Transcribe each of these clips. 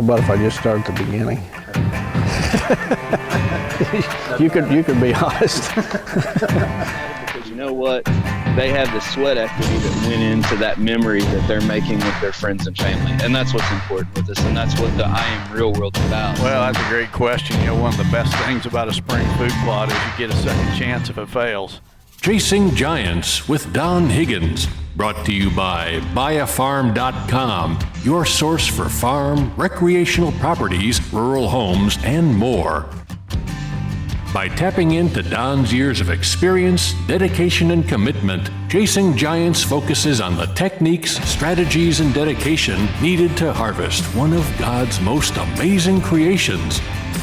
How about if I just start at the beginning? you could be honest. Because you know what? They have the sweat equity that went into that memory that they're making with their friends and family. And that's what's important with us. And that's what the I Am Real World's about. Well, that's a great question. You know, one of the best things about a spring food plot is you get a second chance if it fails. Chasing Giants with Don Higgins. Brought to you by buyafarm.com, your source for farm, recreational properties, rural homes, and more. By tapping into Don's years of experience, dedication, and commitment, Chasing Giants focuses on the techniques, strategies, and dedication needed to harvest one of God's most amazing creations,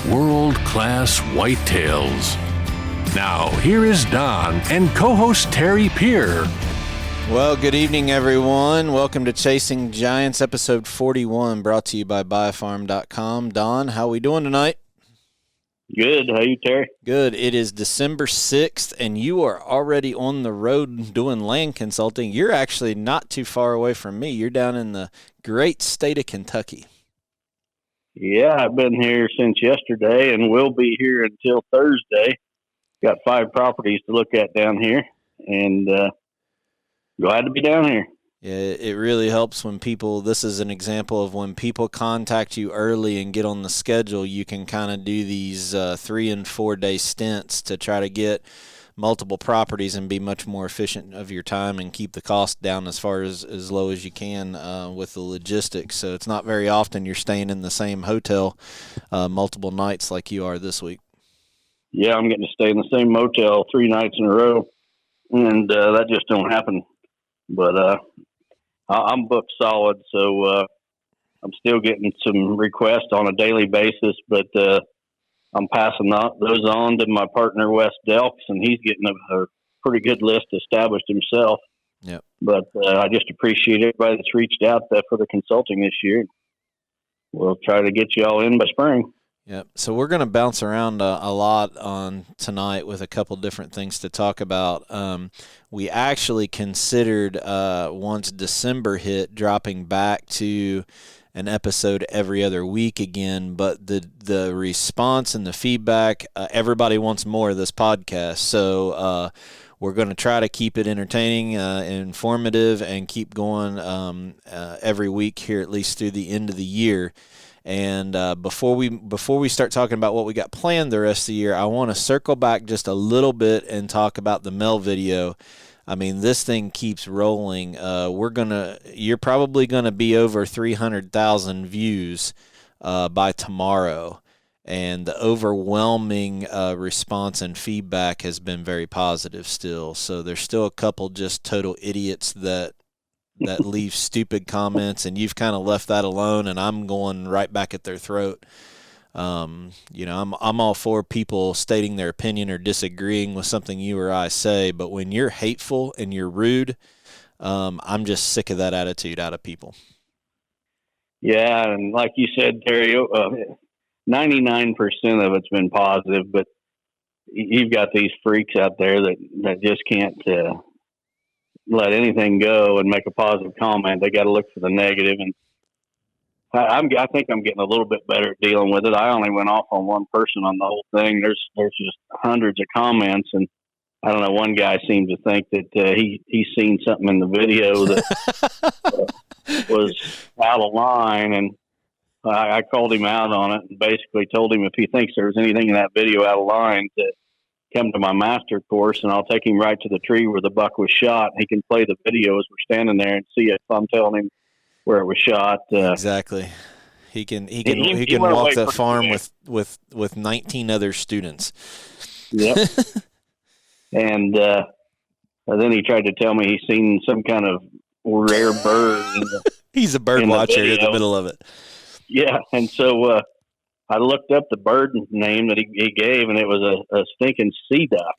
world-class whitetails. Now, here is Don and co-host Terry Peer. Well, good evening, everyone. Welcome to Chasing Giants, episode 41, brought to you by buyafarm.com. Don, how we doing tonight? Good. How you, Terry? Good. It is December 6th, and you are already on the road doing land consulting. You're actually not too far away from me. You're down in the great state of Kentucky. Yeah, I've been here since yesterday and will be here until Thursday. Got 5 properties to look at down here, and glad to be down here. Yeah, it really helps when people, this is an example of when people contact you early and get on the schedule, you can kind of do these 3 and 4 day stints to try to get multiple properties and be much more efficient of your time and keep the cost down as far as low as you can with the logistics. So it's not very often you're staying in the same hotel multiple nights like you are this week. Yeah, I'm getting to stay in the same motel 3 nights in a row, and that just don't happen. But I'm booked solid, so I'm still getting some requests on a daily basis, but I'm passing those on to my partner, Wes Delks, and he's getting a pretty good list established himself. Yep. But I just appreciate everybody that's reached out for the consulting this year. We'll try to get you all in by spring. Yep. So we're going to bounce around a lot on tonight with a couple different things to talk about. We actually considered once December hit dropping back to an episode every other week again, but the response and the feedback, everybody wants more of this podcast. So we're going to try to keep it entertaining, informative, and keep going every week here, at least through the end of the year. And before we start talking about what we got planned the rest of the year, I want to circle back just a little bit and talk about the Mel video. I mean, this thing keeps rolling. You're probably gonna be over 300,000 views by tomorrow, and the overwhelming response and feedback has been very positive still. So there's still a couple just total idiots that leave stupid comments, and you've kind of left that alone, and I'm going right back at their throat. I'm all for people stating their opinion or disagreeing with something you or I say, but when you're hateful and you're rude, I'm just sick of that attitude out of people. Yeah, and like you said, Terry, 99% of it's been positive, but you've got these freaks out there that just can't let anything go and make a positive comment. They got to look for the negative, and I think I'm getting a little bit better at dealing with it. I only went off on one person on the whole thing. There's just hundreds of comments, and I don't know. One guy seemed to think that he's seen something in the video that was out of line, and I called him out on it and basically told him if he thinks there's anything in that video out of line to come to my master course, and I'll take him right to the tree where the buck was shot. He can play the video as we're standing there and see if I'm telling him where it was shot. Exactly. He can walk that farm with 19 other students. Yep. And then he tried to tell me he's seen some kind of rare bird. He's a bird watcher in the middle of it. Yeah, and so I looked up the bird name that he gave, and it was a stinking sea duck.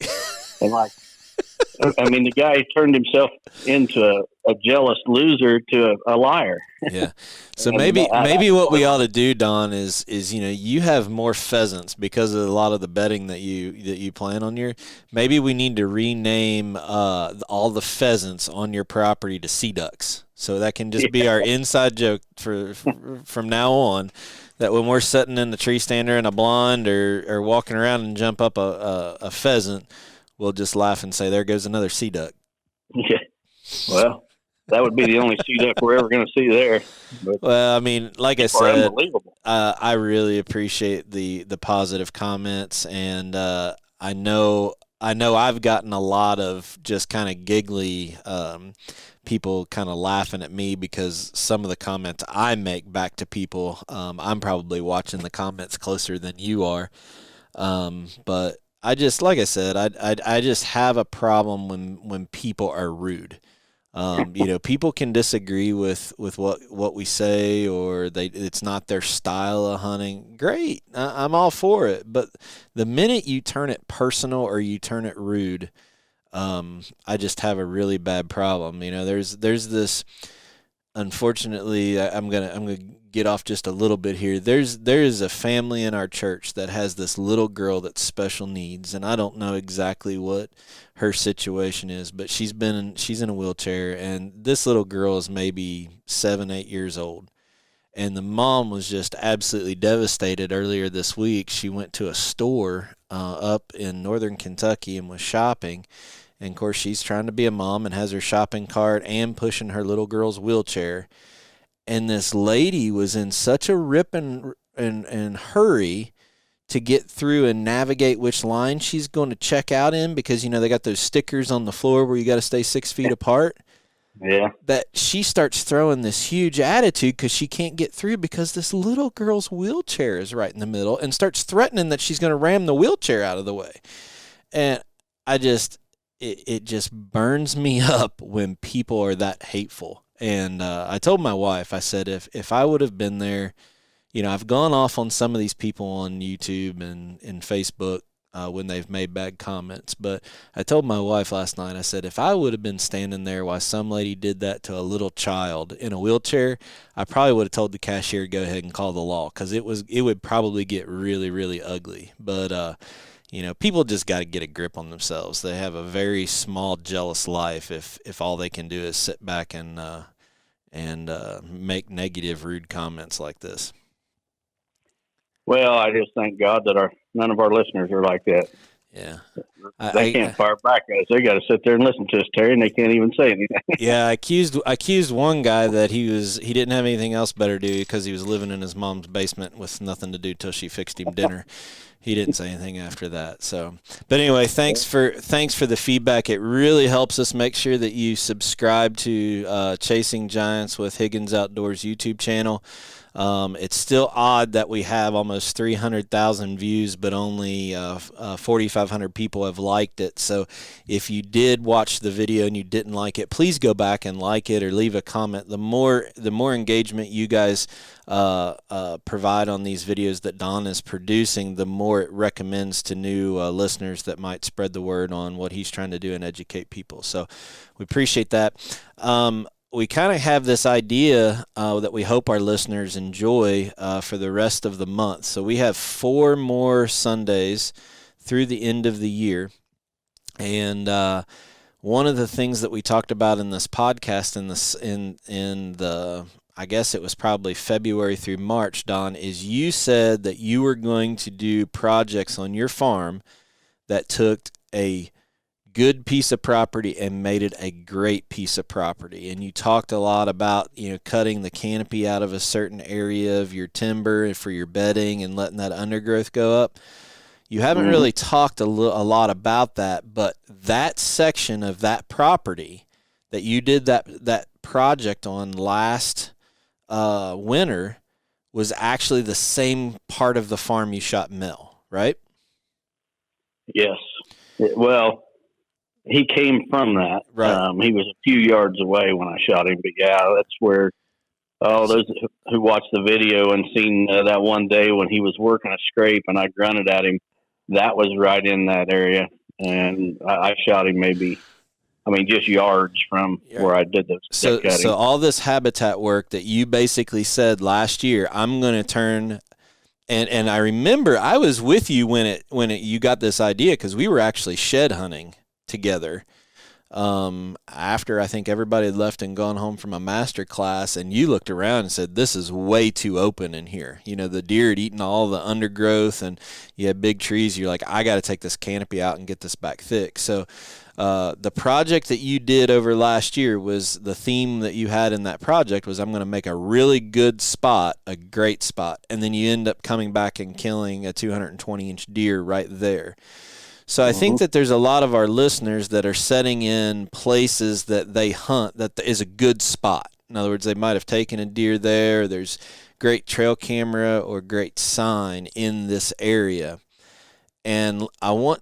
And the guy turned himself into a jealous loser to a liar. Yeah. So maybe what we ought to do, Don, is you have more pheasants because of a lot of the bedding that you plan on your. Maybe we need to rename all the pheasants on your property to sea ducks. So that can just be our inside joke from now on. that when we're sitting in the tree stander in a blind or walking around and jump up a pheasant, we'll just laugh and say, there goes another sea duck. Yeah. Well, that would be the only sea duck we're ever going to see there. But well, I mean, like I people are said, unbelievable. I really appreciate the positive comments, and I know I've gotten a lot of just kind of giggly people kind of laughing at me because some of the comments I make back to people, I'm probably watching the comments closer than you are. But I just, like I said, I just have a problem when people are rude. People can disagree with what we say, or it's not their style of hunting. Great. I'm all for it. But the minute you turn it personal or you turn it rude, I just have a really bad problem. There's this, unfortunately, I'm gonna get off just a little bit here. There is a family in our church that has this little girl that's special needs, and I don't know exactly what her situation is, but she's in a wheelchair, and this little girl is maybe 7-8 years old. And the mom was just absolutely devastated earlier this week. She went to a store up in northern Kentucky and was shopping. And, of course, she's trying to be a mom and has her shopping cart and pushing her little girl's wheelchair. And this lady was in such a rip and hurry to get through and navigate which line she's going to check out in because, they got those stickers on the floor where you got to stay 6 feet apart. Yeah. That she starts throwing this huge attitude because she can't get through because this little girl's wheelchair is right in the middle, and starts threatening that she's going to ram the wheelchair out of the way. And it just burns me up when people are that hateful. And I told my wife, I said, if I would have been there, I've gone off on some of these people on YouTube and Facebook when they've made bad comments. But I told my wife last night, I said, if I would have been standing there while some lady did that to a little child in a wheelchair, I probably would have told the cashier to go ahead and call the law, because it would probably get really, really ugly. But, people just got to get a grip on themselves. They have a very small, jealous life if all they can do is sit back and make negative, rude comments like this. Well, I just thank God that none of our listeners are like that. Yeah. They can't fire back at us. They got to sit there and listen to us, Terry, and they can't even say anything. Yeah, I accused one guy that he didn't have anything else better to do because he was living in his mom's basement with nothing to do till she fixed him dinner. He didn't say anything after that. So, but anyway, thanks for the feedback. It really helps us. Make sure that you subscribe to Chasing Giants with Higgins Outdoors YouTube channel. It's still odd that we have almost 300,000 views, but only 4,500 people have liked it. So if you did watch the video and you didn't like it, please go back and like it or leave a comment. The more engagement you guys provide on these videos that Don is producing, the more it recommends to new listeners that might spread the word on what he's trying to do and educate people. So we appreciate that. We kind of have this idea that we hope our listeners enjoy for the rest of the month. So we have 4 more Sundays through the end of the year. And one of the things that we talked about in this podcast in the I guess it was probably February through March, Don, is you said that you were going to do projects on your farm that took a good piece of property and made it a great piece of property. And you talked a lot about, cutting the canopy out of a certain area of your timber for your bedding and letting that undergrowth go up. You haven't really talked a lot about that, but that section of that property that you did that project on last winter was actually the same part of the farm you shot Mel, right? Yes. Well, he came from that. Right. He was a few yards away when I shot him, but yeah, that's where those who watched the video and seen that one day when he was working a scrape and I grunted at him, that was right in that area. And I shot him just yards from where I did the cutting. So all this habitat work that you basically said last year, I'm going to turn, and I remember I was with you when you got this idea, because we were actually shed hunting together after I think everybody had left and gone home from a master class, and you looked around and said, this is way too open in here. You know, the deer had eaten all the undergrowth, and you had big trees. You're like, I got to take this canopy out and get this back thick. So the project that you did over last year was the theme that you had in that project was, I'm going to make a really good spot, a great spot. And then you end up coming back and killing a 220-inch deer right there. So I think that there's a lot of our listeners that are setting in places that they hunt that is a good spot. In other words, they might have taken a deer there. There's great trail camera or great sign in this area. And I want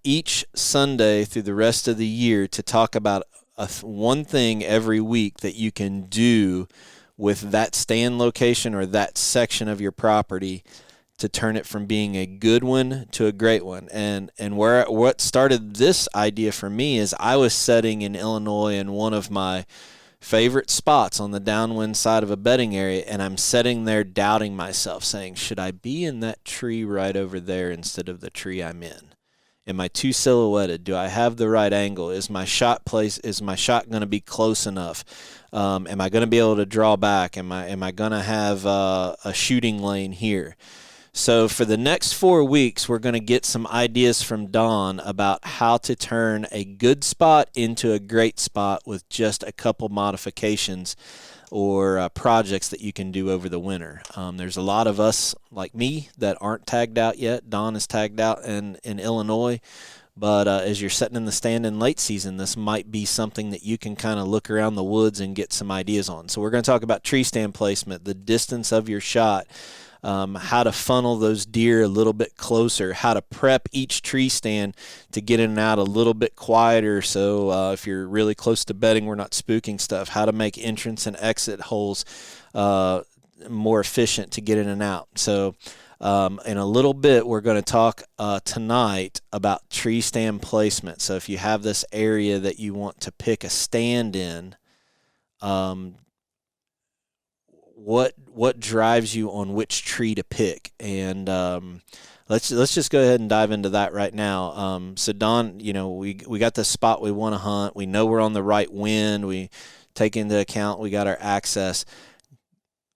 each Sunday through the rest of the year to talk about one thing every week that you can do with that stand location or that section of your property to turn it from being a good one to a great one. And what started this idea for me is I was sitting in Illinois in one of my favorite spots on the downwind side of a bedding area, and I'm sitting there doubting myself, saying, should I be in that tree right over there instead of the tree I'm in? Am I too silhouetted? Do I have the right angle? Is my shot going to be close enough? Am I going to be able to draw back? Am I going to have a shooting lane here? So for the next 4 weeks, we're going to get some ideas from Don about how to turn a good spot into a great spot with just a couple modifications or projects that you can do over the winter. There's a lot of us, like me, that aren't tagged out yet. Don is tagged out in Illinois. But as you're sitting in the stand in late season, this might be something that you can kind of look around the woods and get some ideas on. So we're going to talk about tree stand placement, the distance of your shot, how to funnel those deer a little bit closer, how to prep each tree stand to get in and out a little bit quieter. So if you're really close to bedding, we're not spooking stuff, how to make entrance and exit holes more efficient to get in and out. So in a little bit, we're going to talk tonight about tree stand placement. So if you have this area that you want to pick a stand in, what drives you on which tree to pick? And let's just go ahead and dive into that right now. So Don, you know, we got the spot we want to hunt. We know we're on the right wind. We take into account we got our access.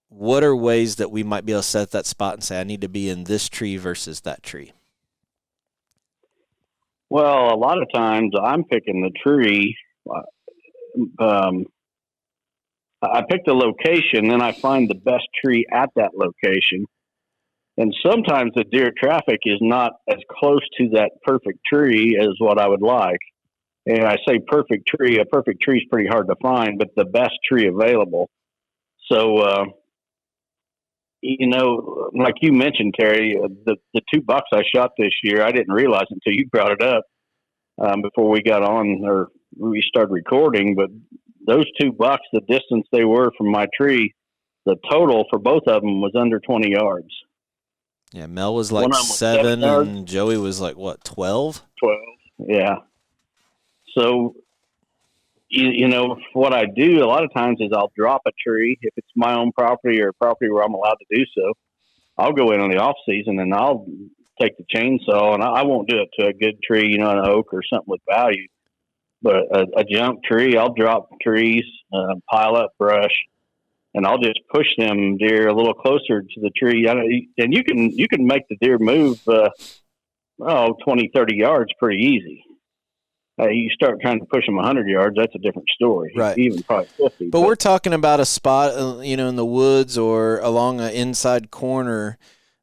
What are ways that we might be able to set that spot and say, I need to be in this tree versus that tree? Well, a lot of times I'm picking the tree. I pick the location, then I find the best tree at that location. And sometimes the deer traffic is not as close to that perfect tree as what I would like. And I say perfect tree, a perfect tree is pretty hard to find, but the best tree available. So, you know, like you mentioned, Terry, the 2 bucks I shot this year, I didn't realize until you brought it up before we got on or we started recording, but those 2 bucks, the distance they were from my tree, the total for both of them was under 20 yards. Yeah, Mel was like 7 and Joey was like, what, 12? 12, yeah. So, you know, what I do a lot of times is I'll drop a tree. If it's my own property or a property where I'm allowed to do so, I'll go in on the off season and I'll take the chainsaw, and I won't do it to a good tree, you know, an oak or something with value. But a junk tree, I'll drop trees, pile up brush, and I'll just push them deer a little closer to the tree. And you can make the deer move, 20, 30 yards pretty easy. You start trying to push them 100 yards, that's a different story. Right. Even probably 50. But we're talking about a spot, you know, in the woods or along an inside corner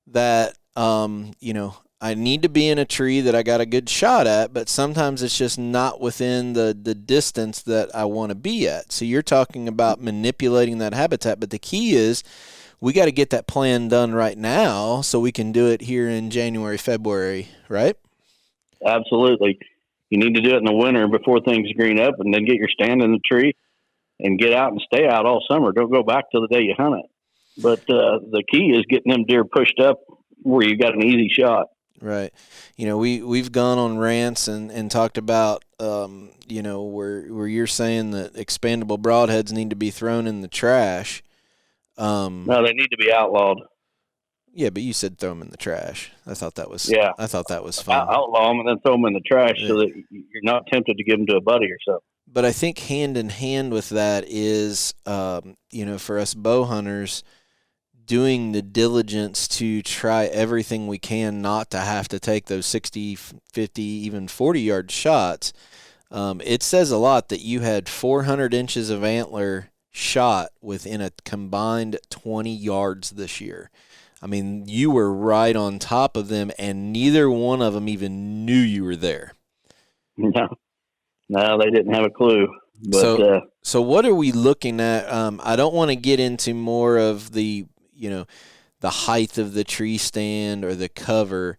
that, you know, I need to be in a tree that I got a good shot at, but sometimes it's just not within the distance that I want to be at. So you're talking about manipulating that habitat, but the key is we got to get that plan done right now so we can do it here in January, February, right? Absolutely. You need to do it in the winter before things green up, and then get your stand in the tree and get out and stay out all summer. Don't go back till the day you hunt it. But the key is getting them deer pushed up where you got an easy shot. Right. You know, we've gone on rants and talked about, you know, where you're saying that expandable broadheads need to be thrown in the trash. No, they need to be outlawed. Yeah, but you said throw them in the trash. I thought that was fun. Outlaw them and then throw them in the trash so that you're not tempted to give them to a buddy or something. But I think hand in hand with that is, for us bow hunters, doing the diligence to try everything we can not to have to take those 60, 50, even 40-yard shots. It says a lot that you had 400 inches of antler shot within a combined 20 yards this year. I mean, you were right on top of them, and neither one of them even knew you were there. No, they didn't have a clue. But, so what are we looking at? I don't want to get into more of the height of the tree stand or the cover,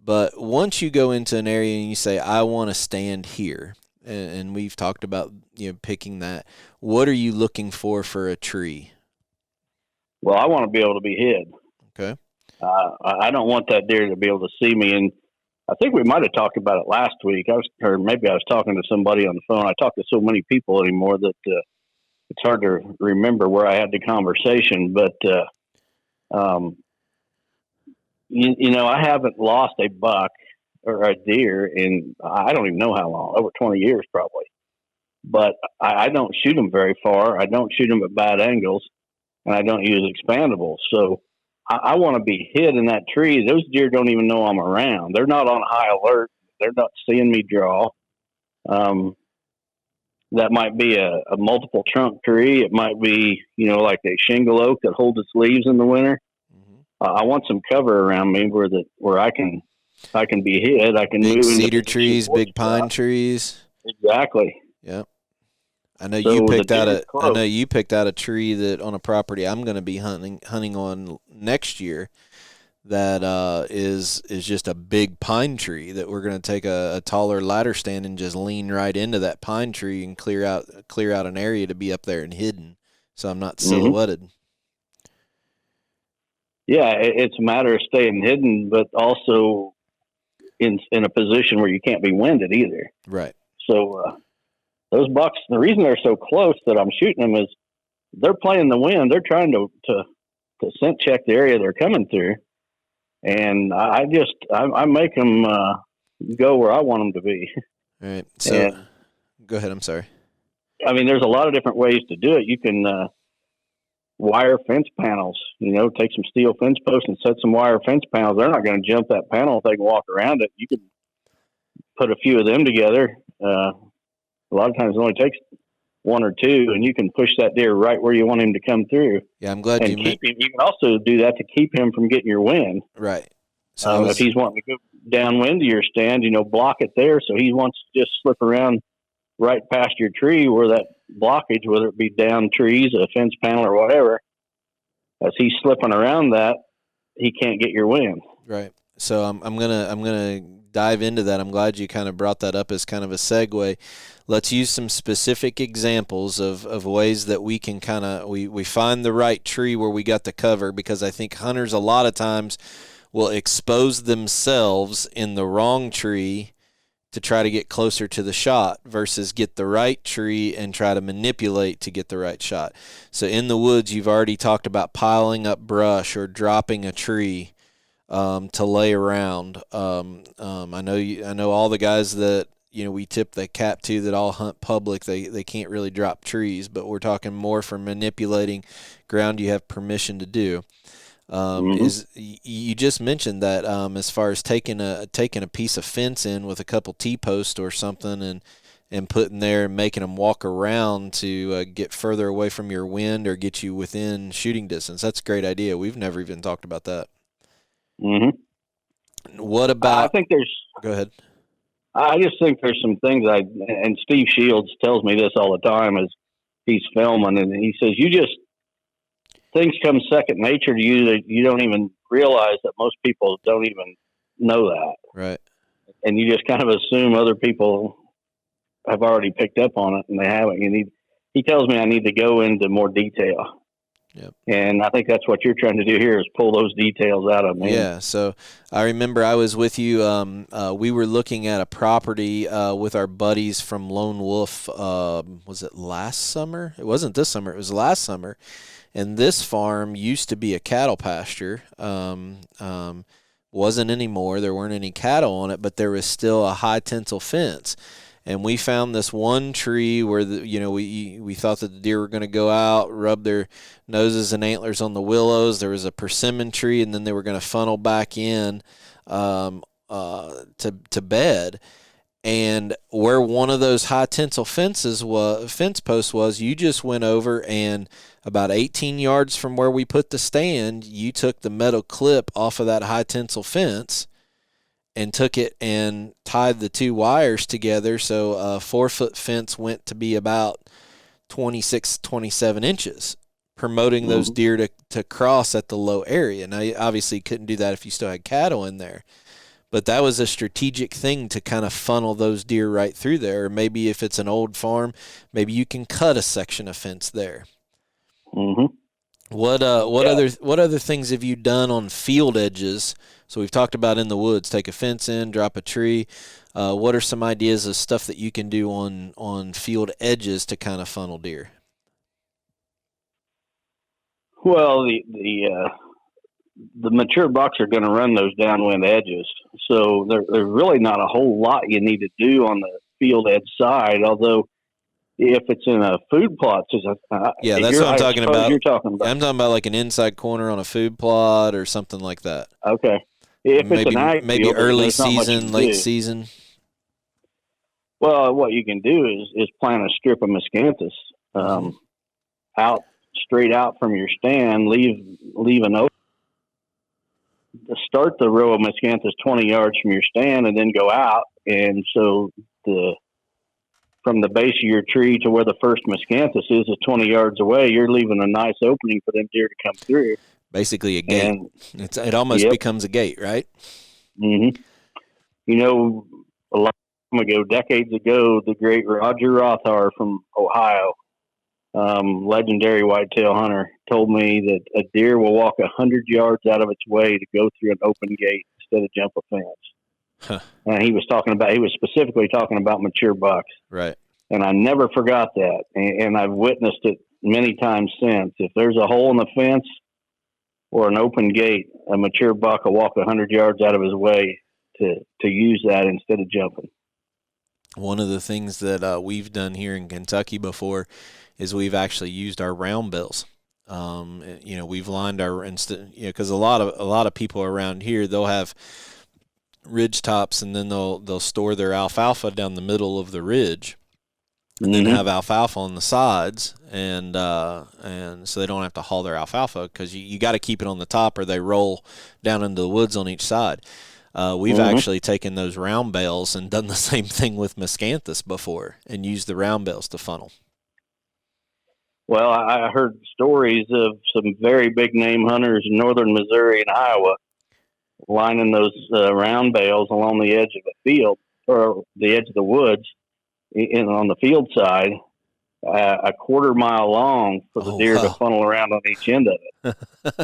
but once you go into an area and you say, I want to stand here, and we've talked about picking that, what are you looking for a tree? Well, I want to be able to be hid. Okay. I don't want that deer to be able to see me. And I think we might have talked about it last week. Or maybe I was talking to somebody on the phone. I talk to so many people anymore that it's hard to remember where I had the conversation. But, I haven't lost a buck or a deer in, I don't even know how long, over 20 years probably. But I don't shoot them very far. I don't shoot them at bad angles, and I don't use expandables. So I want to be hid in that tree. Those deer don't even know I'm around. They're not on high alert. They're not seeing me draw. That might be a multiple trunk tree. It might be, like a shingle oak that holds its leaves in the winter. Mm-hmm. I want some cover around me where I can be hid. I can big move cedar trees, big pine trees. Exactly. Yep. I know you picked out a tree that on a property I'm going to be hunting on next year that is just a big pine tree that we're going to take a taller ladder stand and just lean right into that pine tree and clear out an area to be up there and hidden, so I'm not silhouetted. Yeah, it's a matter of staying hidden, but also in a position where you can't be winded either. Right. So those bucks, the reason they're so close that I'm shooting them is they're playing the wind. They're trying to scent check the area they're coming through. And I make them go where I want them to be. All right. So go ahead. I'm sorry. I mean, there's a lot of different ways to do it. You can wire fence panels, take some steel fence posts and set some wire fence panels. They're not going to jump that panel if they can walk around it. You can put a few of them together. A lot of times it only takes one or two, and you can push that deer right where you want him to come through. Yeah, I'm glad you keep him. You can also do that to keep him from getting your wind. Right. So if he's wanting to go downwind to your stand, block it there. So he wants to just slip around right past your tree where that blockage, whether it be down trees, a fence panel, or whatever. As he's slipping around that, he can't get your wind. Right. So I'm gonna dive into that. I'm glad you kind of brought that up as kind of a segue. Let's use some specific examples of ways that we can kind of we find the right tree where we got the cover, because I think hunters a lot of times will expose themselves in the wrong tree to try to get closer to the shot versus get the right tree and try to manipulate to get the right shot. So in the woods, you've already talked about piling up brush or dropping a tree to lay around. I know all the guys that we tip the cap to that all hunt public. They can't really drop trees, but we're talking more for manipulating ground you have permission to do. Is you just mentioned that as far as taking a piece of fence in with a couple T-posts or something and putting there and making them walk around to get further away from your wind or get you within shooting distance. That's a great idea. We've never even talked about that. What about? I think Go ahead. I just think there's some things and Steve Shields tells me this all the time as he's filming, and he says things come second nature to you that you don't even realize that most people don't even know that. Right. And you just kind of assume other people have already picked up on it and they haven't. He tells me I need to go into more detail. Yep. And I think that's what you're trying to do here is pull those details out of me. Yeah. So I remember I was with you. We were looking at a property with our buddies from Lone Wolf. Was it last summer? It wasn't this summer. It was last summer. And this farm used to be a cattle pasture. Wasn't anymore. There weren't any cattle on it, but there was still a high tensile fence. And we found this one tree where we thought that the deer were going to go out, rub their noses and antlers on the willows. There was a persimmon tree, and then they were going to funnel back in to bed. And where one of those high tensile fence posts was, you just went over and about 18 yards from where we put the stand, you took the metal clip off of that high tensile fence and took it and tied the two wires together. So a 4-foot fence went to be about 26, 27 inches, promoting those deer to cross at the low area. Now, you obviously couldn't do that if you still had cattle in there, but that was a strategic thing to kind of funnel those deer right through there. Or maybe if it's an old farm, maybe you can cut a section of fence there. Mm-hmm. What other things have you done on field edges? So we've talked about in the woods, take a fence in, drop a tree. What are some ideas of stuff that you can do on field edges to kind of funnel deer? Well, the mature bucks are going to run those downwind edges, so there's really not a whole lot you need to do on the field edge side. Although, if it's in a food plot, that's what I'm talking about. You're talking about. I'm talking about like an inside corner on a food plot or something like that. Okay. If maybe, it's an ag maybe field, early season, late season. Well, what you can do is plant a strip of miscanthus straight out from your stand. Leave an open. Start the row of miscanthus 20 yards from your stand, and then go out. And so from the base of your tree to where the first miscanthus is 20 yards away. You're leaving a nice opening for them deer to come through. Basically a gate. It almost becomes a gate, right? Mm-hmm. You know, a long time ago, decades ago, the great Roger Rothar from Ohio, legendary whitetail hunter, told me that a deer will walk 100 yards out of its way to go through an open gate instead of jump a fence. Huh. And he was specifically talking about mature bucks. Right. And I never forgot that. And I've witnessed it many times since. If there's a hole in the fence or an open gate, a mature buck will walk 100 yards out of his way to use that instead of jumping. One of the things that we've done here in Kentucky before is we've actually used our round bills. We've lined our because a lot of people around here, they'll have ridge tops and then they'll store their alfalfa down the middle of the ridge. And then have alfalfa on the sides, and so they don't have to haul their alfalfa because you got to keep it on the top or they roll down into the woods on each side. We've actually taken those round bales and done the same thing with miscanthus before and used the round bales to funnel. Well, I heard stories of some very big name hunters in northern Missouri and Iowa lining those round bales along the edge of a field or the edge of the woods. On the field side, a quarter-mile long for the deer to funnel around on each end of it.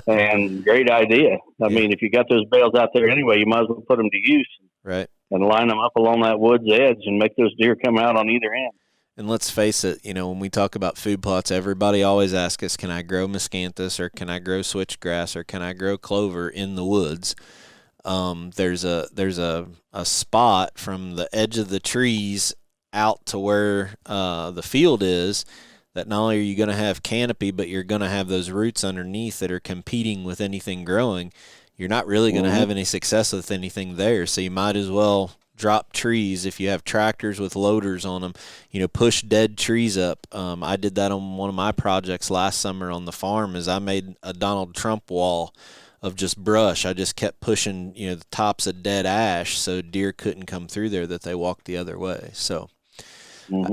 And great idea. I mean, if you got those bales out there anyway, you might as well put them to use. Right. And line them up along that woods edge and make those deer come out on either end. And let's face it, when we talk about food plots, everybody always asks us, can I grow miscanthus or can I grow switchgrass or can I grow clover in the woods? There's a spot from the edge of the trees out to where the field is that not only are you going to have canopy, but you're going to have those roots underneath that are competing with anything growing. You're not really going to have any success with anything there, so you might as well drop trees. If you have tractors with loaders on them, push dead trees up. I did that on one of my projects last summer on the farm. Is I made a Donald Trump wall of just brush. I just kept pushing the tops of dead ash so deer couldn't come through there, that they walked the other way. So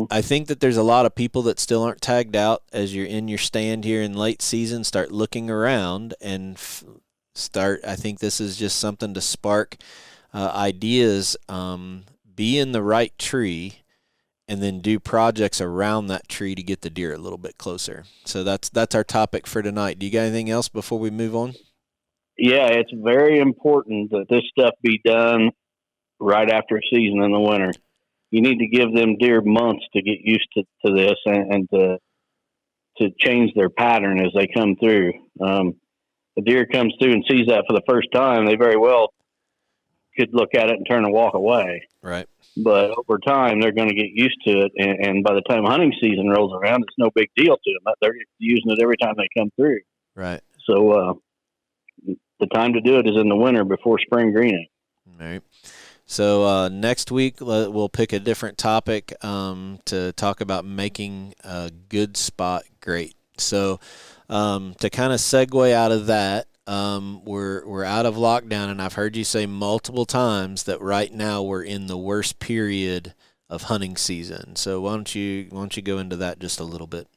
I think that there's a lot of people that still aren't tagged out. As you're in your stand here in late season, start looking around and I think this is just something to spark ideas. Be in the right tree and then do projects around that tree to get the deer a little bit closer. So that's our topic for tonight. Do you got anything else before we move on? Yeah, it's very important that this stuff be done right after season in the winter. You need to give them deer months to get used to this and to change their pattern as they come through. The deer comes through and sees that for the first time, they very well could look at it and turn and walk away. Right. But over time, they're going to get used to it, and by the time hunting season rolls around, it's no big deal to them. They're using it every time they come through. Right. So the time to do it is in the winter before spring greening. All right. So next week we'll pick a different topic to talk about making a good spot great. So to kind of segue out of that, we're out of lockdown, and I've heard you say multiple times that right now we're in the worst period of hunting season. So why don't you go into that just a little bit?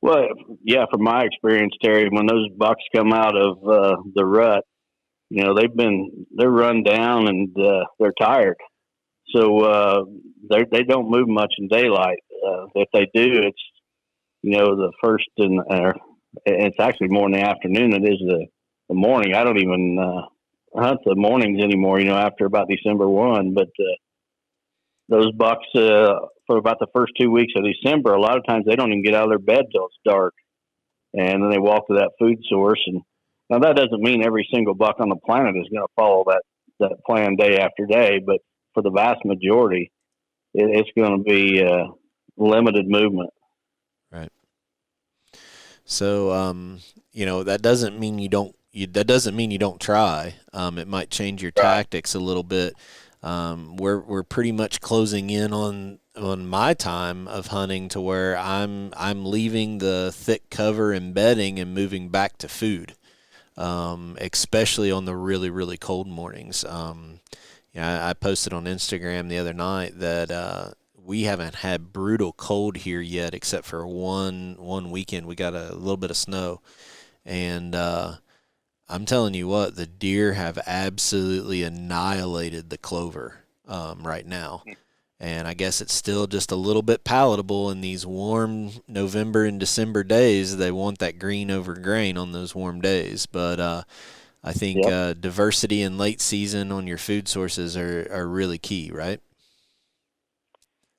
Well, yeah, from my experience, Terry, when those bucks come out of the rut, you know, they're run down and they're tired. So they don't move much in daylight. If they do, it's, you know, the first it's actually more in the afternoon than it is the morning. I don't even hunt the mornings anymore, you know, after about December 1. But those bucks, for about the first 2 weeks of December, a lot of times they don't even get out of their bed till it's dark. And then they walk to that food source. And now that doesn't mean every single buck on the planet is going to follow that plan day after day. But for the vast majority, it's going to be limited movement. Right. So, you know, that doesn't mean you don't try. It might change your tactics a little bit. We're pretty much closing in on my time of hunting to where I'm leaving the thick cover and bedding and moving back to food, especially on the really, really cold mornings. I posted on Instagram the other night that we haven't had brutal cold here yet, except for one weekend. We got a little bit of snow, and I'm telling you what, the deer have absolutely annihilated the clover right now. And I guess it's still just a little bit palatable in these warm November and December days. They want that green over grain on those warm days. But I think diversity in late season on your food sources are really key, right?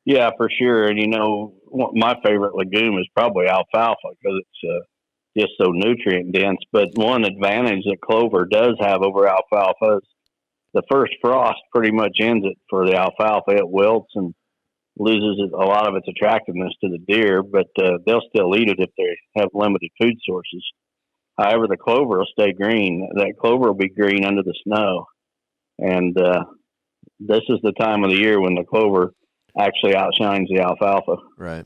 Yeah, for sure. And, you know, my favorite legume is probably alfalfa because it's just so nutrient dense. But one advantage that clover does have over alfalfa is the first frost pretty much ends it for the alfalfa. It wilts and loses a lot of its attractiveness to the deer, but they'll still eat it if they have limited food sources. However, the clover will stay green. That clover will be green under the snow. And this is the time of the year when the clover actually outshines the alfalfa. Right.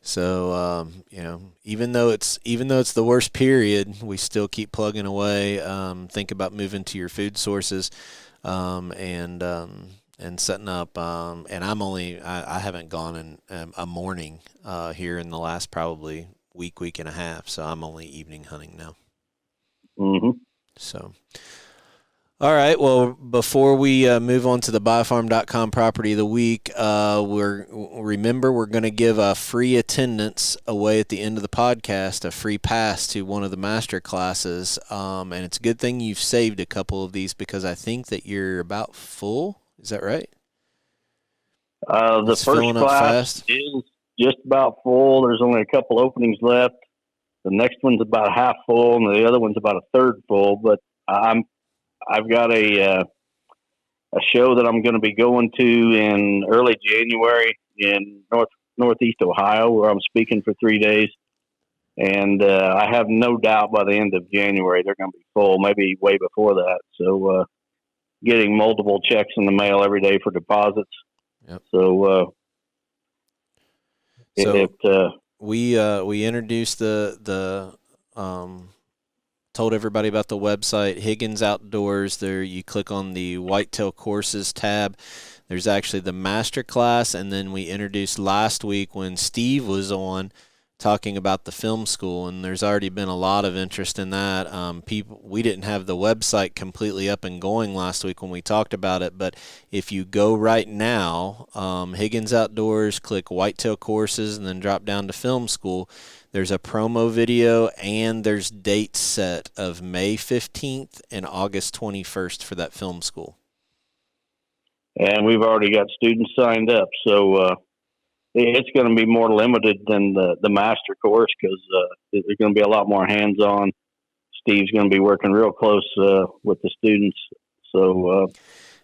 So, you know, even though it's the worst period, we still keep plugging away. Think about moving to your food sources, and setting up. And I haven't gone in a morning here in the last probably week and a half. So I'm only evening hunting now. Mm-hmm. So. All right. Well, before we move on to the biofarm.com property of the week, we're going to give a free attendance away at the end of the podcast, a free pass to one of the master classes. And it's a good thing you've saved a couple of these because I think that you're about full. Is that right? The first class is just about full. There's only a couple openings left. The next one's about half full, and the other one's about a third full. But I've got a show that I'm going to be going to in early January in northeast Ohio, where I'm speaking for 3 days. And I have no doubt by the end of January they're going to be full, maybe way before that. So getting multiple checks in the mail every day for deposits. Yep. So we introduced the told everybody about the website, Higgins Outdoors. There you click on the Whitetail Courses tab. There's actually the master class, and then we introduced last week when Steve was on talking about the film school, and there's already been a lot of interest in that. We didn't have the website completely up and going last week when we talked about it, but if you go right now, Higgins Outdoors, click Whitetail Courses, and then drop down to film school, there's a promo video and there's dates set of May 15th and August 21st for that film school. And we've already got students signed up, so it's going to be more limited than the master course because there's going to be a lot more hands-on. Steve's going to be working real close with the students. So if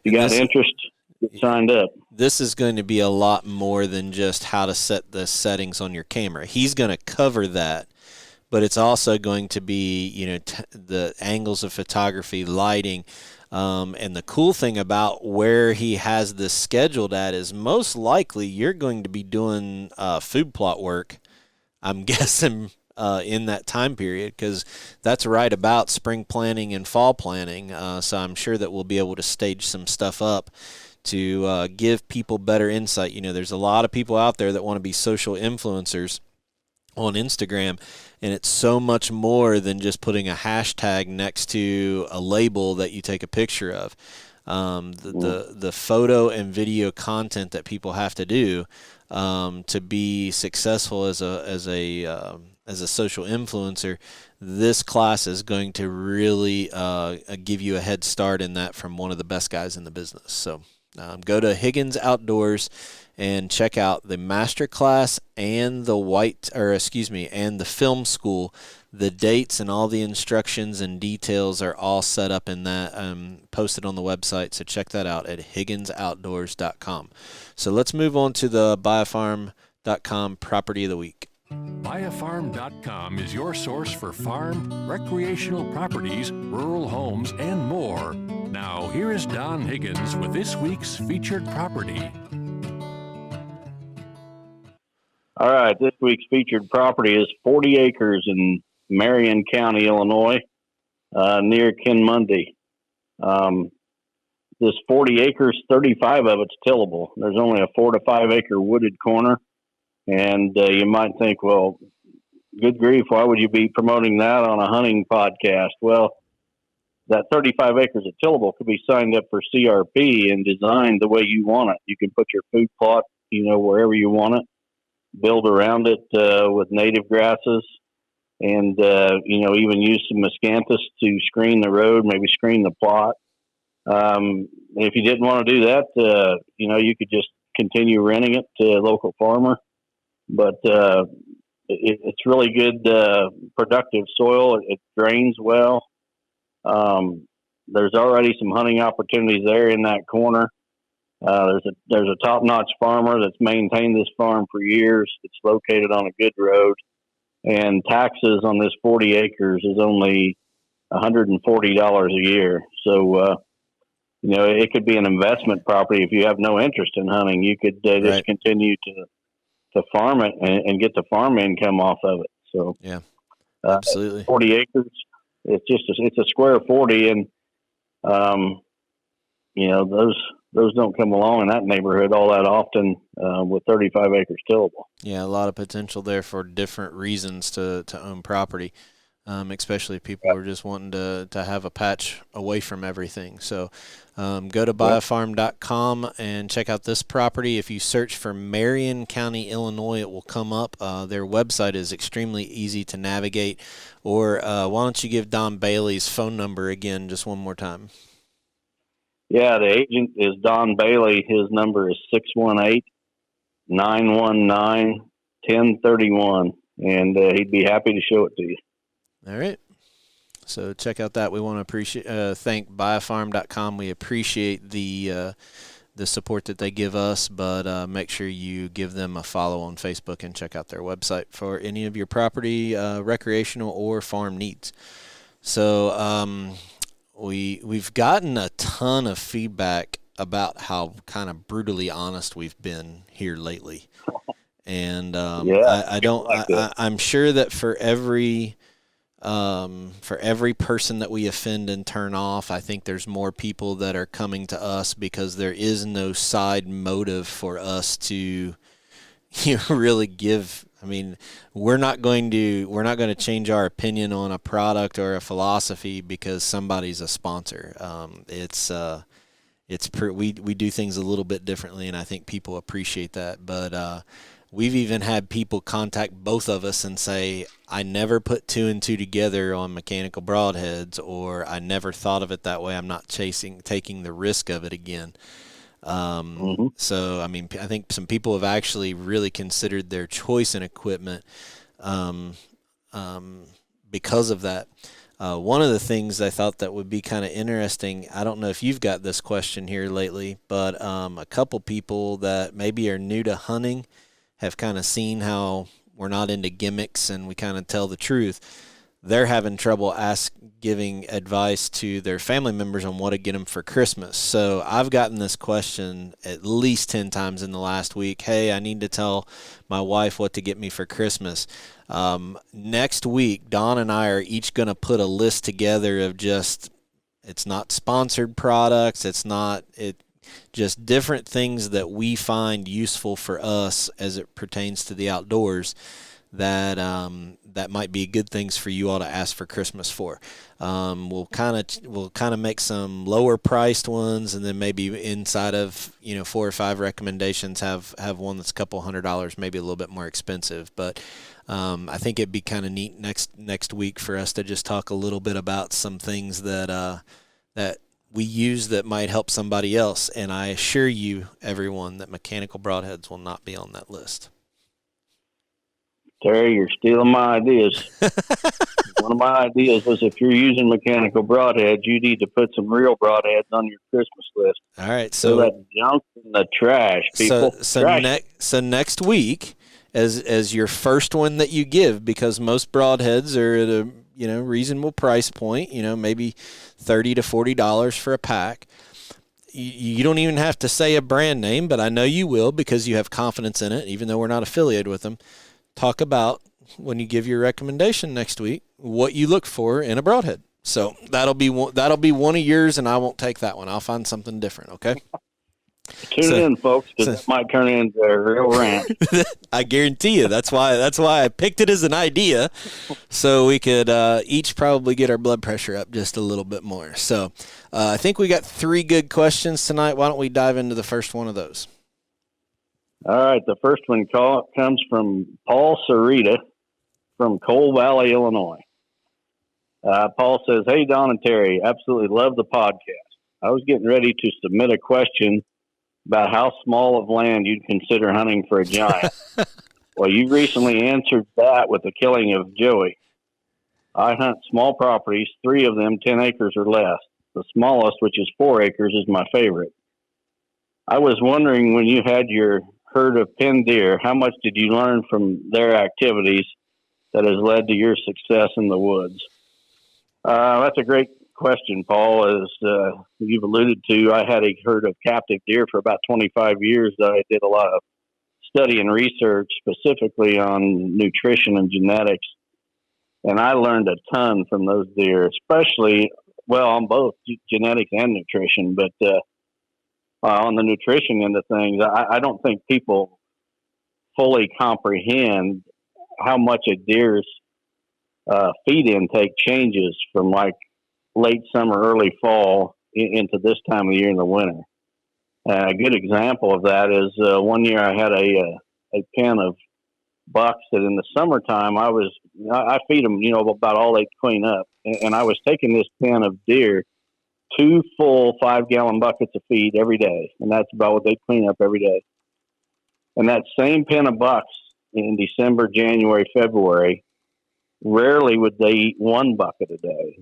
you got interest, get signed up. This is going to be a lot more than just how to set the settings on your camera. He's going to cover that, but it's also going to be, the angles of photography, lighting. And the cool thing about where he has this scheduled at is most likely you're going to be doing food plot work, I'm guessing, in that time period, because that's right about spring planting and fall planting. So I'm sure that we'll be able to stage some stuff up to give people better insight. There's a lot of people out there that want to be social influencers on Instagram, and it's so much more than just putting a hashtag next to a label that you take a picture of. The photo and video content that people have to do to be successful as a social influencer, this class is going to really give you a head start in that from one of the best guys in the business. So go to Higgins Outdoors and check out the master class and the film school. The dates and all the instructions and details are all set up in that, posted on the website. So check that out at higginsoutdoors.com. So let's move on to the buyafarm.com property of the week. Buyafarm.com is your source for farm, recreational properties, rural homes, and more. Now, here is Don Higgins with this week's featured property. All right, this week's featured property is 40 acres in Marion County, Illinois, near Kinmundy. This 40 acres, 35 of it's tillable. There's only a 4 to 5 acre wooded corner. And you might think, well, good grief, why would you be promoting that on a hunting podcast? Well, that 35 acres of tillable could be signed up for CRP and designed the way you want it. You can put your food plot, wherever you want it, build around it with native grasses, and, even use some miscanthus to screen the road, maybe screen the plot. If you didn't want to do that, you could just continue renting it to a local farmer. But it's really good, productive soil. It drains well. There's already some hunting opportunities there in that corner. There's a top-notch farmer that's maintained this farm for years. It's located on a good road, and taxes on this 40 acres is only $140 a year. So, it could be an investment property if you have no interest in hunting. You could just continue to farm it and get the farm income off of it. So yeah, absolutely. 40 acres. It's a square 40, and those don't come along in that neighborhood all that often with 35 acres tillable. Yeah, a lot of potential there for different reasons to own property, especially if people are just wanting to have a patch away from everything. So go to buyafarm.com and check out this property. If you search for Marion County, Illinois, it will come up. Their website is extremely easy to navigate. Or why don't you give Don Bailey's phone number again just one more time? Yeah, the agent is Don Bailey. His number is 618-919-1031, and he'd be happy to show it to you. All right. So check out that. We want to thank buyafarm.com. We appreciate the support that they give us, but make sure you give them a follow on Facebook and check out their website for any of your property, recreational or farm needs. So we've gotten a ton of feedback about how kind of brutally honest we've been here lately, and I'm sure that for every person that we offend and turn off, I think there's more people that are coming to us because there is no side motive for us to really give I mean, we're not going to change our opinion on a product or a philosophy because somebody's a sponsor. We do things a little bit differently, and I think people appreciate that. But we've even had people contact both of us and say, I never put two and two together on mechanical broadheads, or I never thought of it that way. I'm not taking the risk of it again. So, I mean, I think some people have actually really considered their choice in equipment because of that. One of the things I thought that would be kind of interesting, I don't know if you've got this question here lately, but a couple people that maybe are new to hunting have kind of seen how we're not into gimmicks and we kind of tell the truth. They're having trouble giving advice to their family members on what to get them for Christmas. So I've gotten this question at least 10 times in the last week. Hey, I need to tell my wife what to get me for Christmas. Next week, Don and I are each going to put a list together of it's not sponsored products. Just different things that we find useful for us as it pertains to the outdoors that might be good things for you all to ask for Christmas for. We'll kind of make some lower priced ones, and then maybe inside of 4 or 5 recommendations have one that's a couple $100, maybe a little bit more expensive. But I think it'd be kind of neat next week for us to just talk a little bit about some things that we use that might help somebody else. And I assure you, everyone, that mechanical broadheads will not be on that list. Terry, you're stealing my ideas. One of my ideas was if you're using mechanical broadheads, you need to put some real broadheads on your Christmas list. All right. So that junk in the trash, people. So next week, as your first one that you give, because most broadheads are at a reasonable price point, maybe $30 to $40 for a pack. You don't even have to say a brand name, but I know you will because you have confidence in it, even though we're not affiliated with them. Talk about, when you give your recommendation next week, what you look for in a broadhead. So that'll be one of yours, and I won't take that one. I'll find something different, okay? Tune in, folks, because it might turn into a real rant. I guarantee you. That's why I picked it as an idea, so we could each probably get our blood pressure up just a little bit more. So I think we got 3 good questions tonight. Why don't we dive into the first one of those? All right, the first one comes from Paul Sarita from Coal Valley, Illinois. Paul says, "Hey, Don and Terry, absolutely love the podcast. I was getting ready to submit a question about how small of land you'd consider hunting for a giant. Well, you recently answered that with the killing of Joey. I hunt small properties, 3 of them 10 acres or less. The smallest, which is 4 acres, is my favorite. I was wondering, when you had your herd of pinned deer, how much did you learn from their activities that has led to your success in the woods?" That's a great question, Paul. As you've alluded to, I had a herd of captive deer for about 25 years that I did a lot of study and research specifically on nutrition and genetics. And I learned a ton from those deer, especially, on both genetics and nutrition. But on the nutrition end of things, I don't think people fully comprehend how much a deer's feed intake changes from like late summer, early fall into this time of the year in the winter. A good example of that is one year I had a pen of bucks that in the summertime I feed them, about all they clean up. And I was taking this pen of deer 2 full 5-gallon buckets of feed every day. And that's about what they clean up every day. And that same pen of bucks in December, January, February, rarely would they eat 1 bucket a day.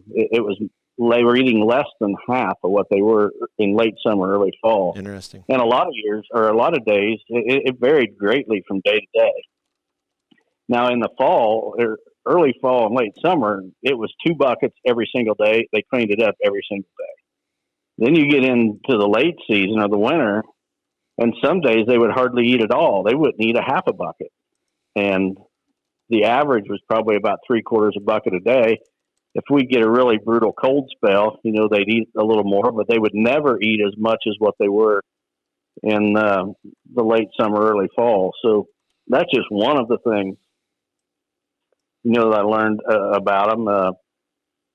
They were eating less than half of what they were in late summer, early fall. Interesting. And a lot of days, it varied greatly from day to day. Now in the fall, or early fall and late summer, it was 2 buckets every single day. They cleaned it up every single day. Then you get into the late season or the winter, and some days they would hardly eat at all. They wouldn't eat a half a bucket. And the average was probably about 3/4 bucket a day. If we get a really brutal cold spell, they'd eat a little more, but they would never eat as much as what they were in the late summer, early fall. So that's just one of the things that I learned about them.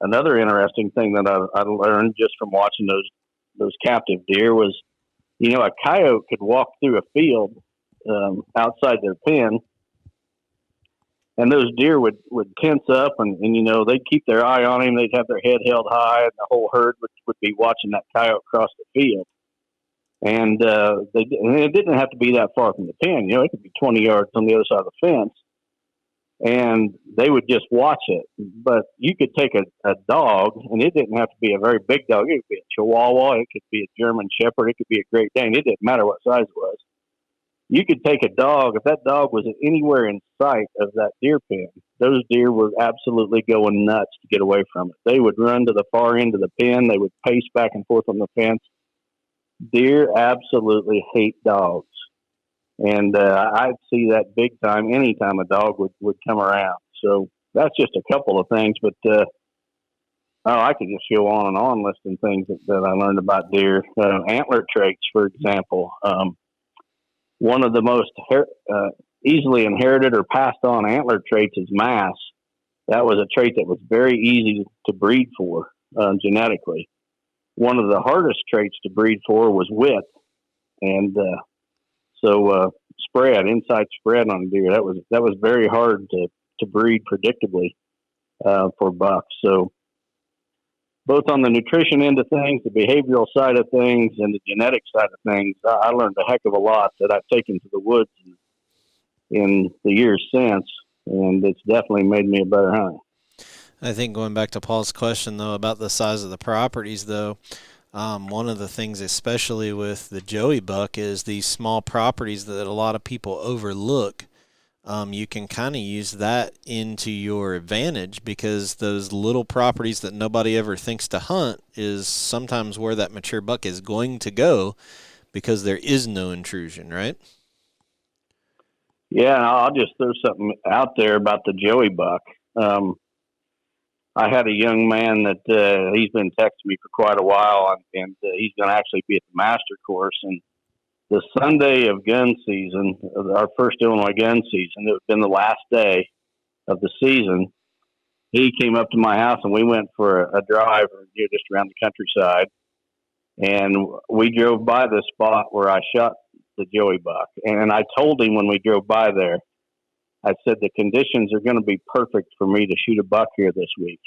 Another interesting thing that I learned just from watching those captive deer was, a coyote could walk through a field outside their pen, and those deer would tense up, and they'd keep their eye on him. They'd have their head held high, and the whole herd would be watching that coyote cross the field. And it didn't have to be that far from the pen. It could be 20 yards on the other side of the fence. And they would just watch it. But you could take a dog, and it didn't have to be a very big dog. It could be a Chihuahua. It could be a German Shepherd. It could be a Great Dane. It didn't matter what size it was. You could take a dog. If that dog was anywhere in sight of that deer pen, those deer were absolutely going nuts to get away from it. They would run to the far end of the pen. They would pace back and forth on the fence. Deer absolutely hate dogs. And I'd see that big time anytime a dog would come around. So that's just a couple of things. But I could just go on and on listing things that I learned about deer. Antler traits, for example. One of the most easily inherited or passed on antler traits is mass. That was a trait that was very easy to breed for genetically. One of the hardest traits to breed for was width. And spread, inside spread on deer. That was very hard to breed predictably for bucks. So both on the nutrition end of things, the behavioral side of things, and the genetic side of things, I learned a heck of a lot that I've taken to the woods in the years since, and it's definitely made me a better hunter. I think going back to Paul's question, though, about the size of the properties, though, one of the things, especially with the Joey buck, is these small properties that a lot of people overlook. You can kind of use that into your advantage, because those little properties that nobody ever thinks to hunt is sometimes where that mature buck is going to go, because there is no intrusion, right? Yeah, I'll just throw something out there about the Joey buck. I had a young man that he's been texting me for quite a while, and he's going to actually be at the master course. And the Sunday of gun season, our first Illinois gun season, it had been the last day of the season. He came up to my house, and we went for a drive just around the countryside. And we drove by the spot where I shot the Joey buck. And I told him when we drove by there, I said, the conditions are going to be perfect for me to shoot a buck here this week.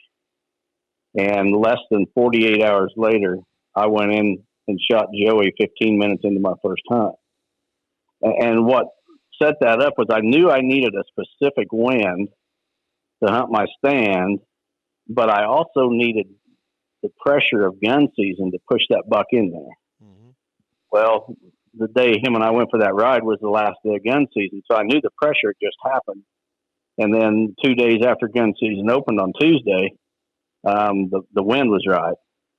And less than 48 hours later, I went in and shot Joey 15 minutes into my first hunt. And what set that up was I knew I needed a specific wind to hunt my stand, but I also needed the pressure of gun season to push that buck in there. Mm-hmm. Well, the day him and I went for that ride was the last day of gun season. So I knew the pressure had just happened. And then 2 days after gun season opened on Tuesday, the wind was right.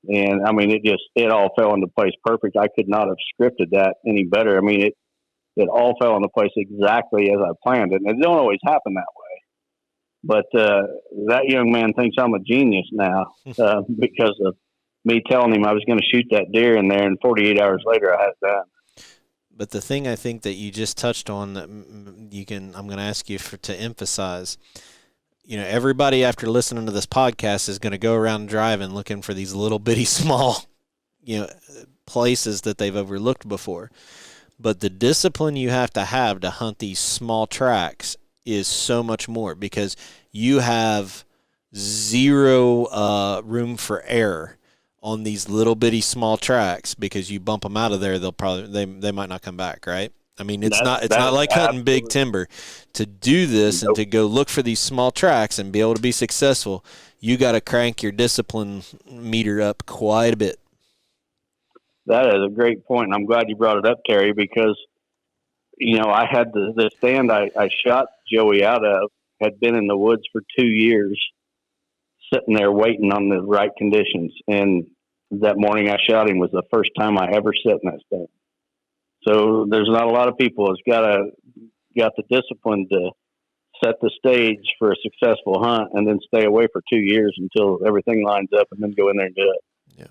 And I mean, it all fell into place perfect. I could not have scripted that any better. I mean, it all fell into place exactly as I planned it. And it don't always happen that way. But that young man thinks I'm a genius now because of me telling him I was going to shoot that deer in there, and 48 hours later I had it done. But the thing I think that you just touched on that I'm going to ask you to emphasize, everybody after listening to this podcast is going to go around driving looking for these little bitty small, places that they've overlooked before. But the discipline you have to hunt these small tracks is so much more, because you have zero room for error on these little bitty small tracks, because you bump them out of there, they might not come back, right? I mean, it's not like hunting big timber. To do this and to go look for these small tracks and be able to be successful, you got to crank your discipline meter up quite a bit. That is a great point, and I'm glad you brought it up, Terry, because I had the stand I shot Joey out of had been in the woods for 2 years, sitting there waiting on the right conditions. And that morning I shot him was the first time I ever sat in that stand. So there's not a lot of people that's got the discipline to set the stage for a successful hunt and then stay away for 2 years until everything lines up and then go in there and do it.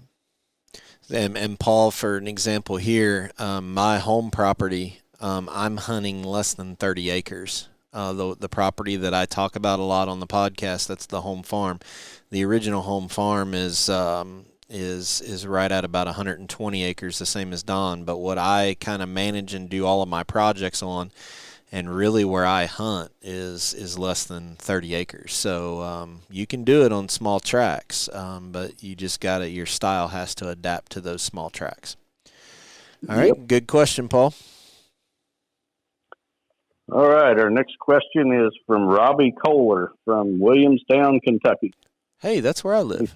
Yeah. And Paul, for an example here, my home property, I'm hunting less than 30 acres. the property that I talk about a lot on the podcast. That's the home farm. The original home farm is right at about 120 acres, the same as Don. But what I kind of manage and do all of my projects on, and really where I hunt, is less than 30 acres. So you can do it on small tracts, but you just your style has to adapt to those small tracts. All right, Yep. Good question, Paul. All right. Our next question is from Robbie Kohler from Williamstown, Kentucky. Hey, that's where I live. Is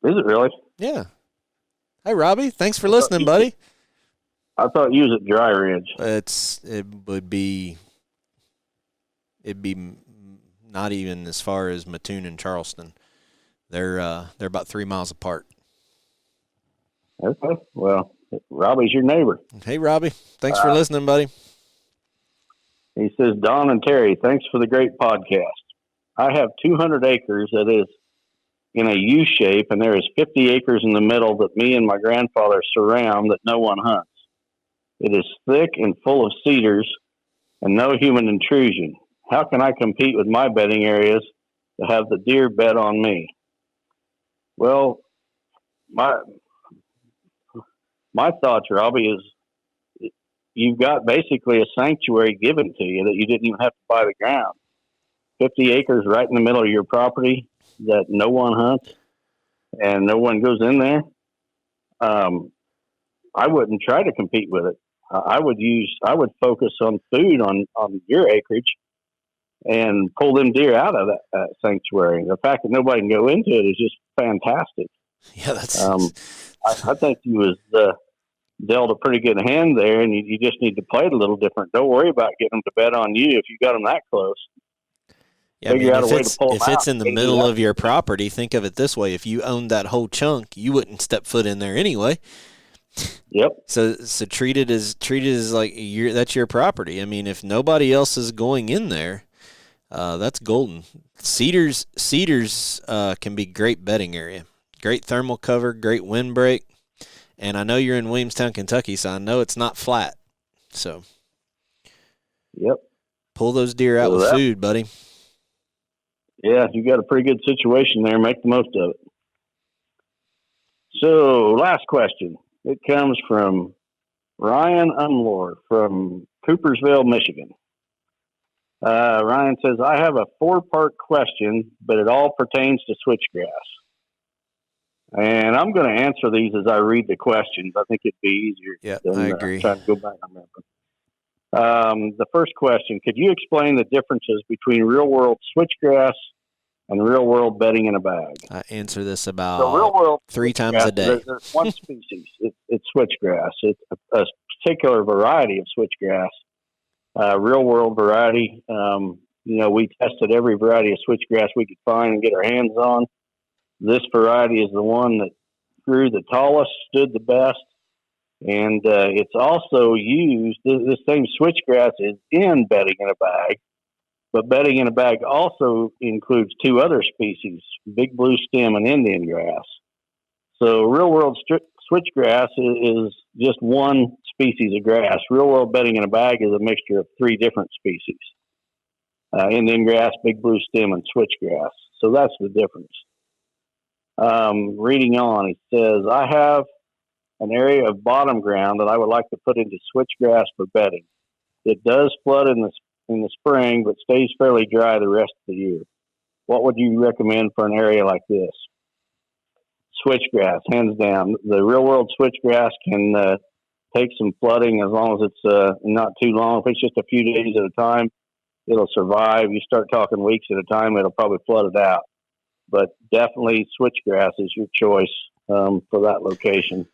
it really? Yeah. Hey, Robbie. Thanks for listening, buddy. I thought you was at Dry Ridge. It'd be not even as far as Mattoon and Charleston. They're about 3 miles apart. Okay. Well, Robbie's your neighbor. Hey, Robbie. Thanks for listening, buddy. He says, Don and Terry, thanks for the great podcast. I have 200 acres that is in a U shape, and there is 50 acres in the middle that me and my grandfather surround that no one hunts. It is thick and full of cedars and no human intrusion. How can I compete with my bedding areas to have the deer bed on me? Well, my thoughts, Robbie, is you've got basically a sanctuary given to you that you didn't even have to buy the ground. 50 acres right in the middle of your property that no one hunts and no one goes in there. I wouldn't try to compete with it. I would focus on food on your acreage and pull them deer out of that sanctuary. The fact that nobody can go into it is just fantastic. Yeah, that's. I think you was dealt a pretty good hand there, and you just need to play it a little different. Don't worry about getting them to bet on you if you got them that close. Yeah, if it's in the middle of your property, think of it this way: if you owned that whole chunk, you wouldn't step foot in there anyway. Yep. So treat it as like that's your property. I mean, if nobody else is going in there, that's golden. Cedars can be great bedding area. Great thermal cover, great windbreak. And I know you're in Williamstown, Kentucky, so I know it's not flat. So, yep. Pull those deer out with food, buddy. Yeah, you got a pretty good situation there. Make the most of it. So, last question. It comes from Ryan Unlor from Coopersville, Michigan. Ryan says, I have a 4-part question, but it all pertains to switchgrass. And I'm going to answer these as I read the questions. I think it'd be easier than I agree. Trying to go back and remember. The first question, could you explain the differences between real-world switchgrass and real-world bedding in a bag? I answer this about 3 times a day. There's one species. It's switchgrass. It's a particular variety of switchgrass, real-world variety. We tested every variety of switchgrass we could find and get our hands on. This variety is the one that grew the tallest, stood the best, and it's also used. This same switchgrass is in bedding in a bag, but bedding in a bag also includes 2 other species, big blue stem and Indian grass. So real-world switchgrass is just one species of grass. Real-world bedding in a bag is a mixture of 3 different species, Indian grass, big blue stem, and switchgrass. So that's the difference. Reading on, it says, I have an area of bottom ground that I would like to put into switchgrass for bedding. It does flood in the spring, but stays fairly dry the rest of the year. What would you recommend for an area like this? Switchgrass, hands down. The real world switchgrass can take some flooding as long as it's not too long. If it's just a few days at a time, it'll survive. You start talking weeks at a time, it'll probably flood it out. But definitely switchgrass is your choice for that location.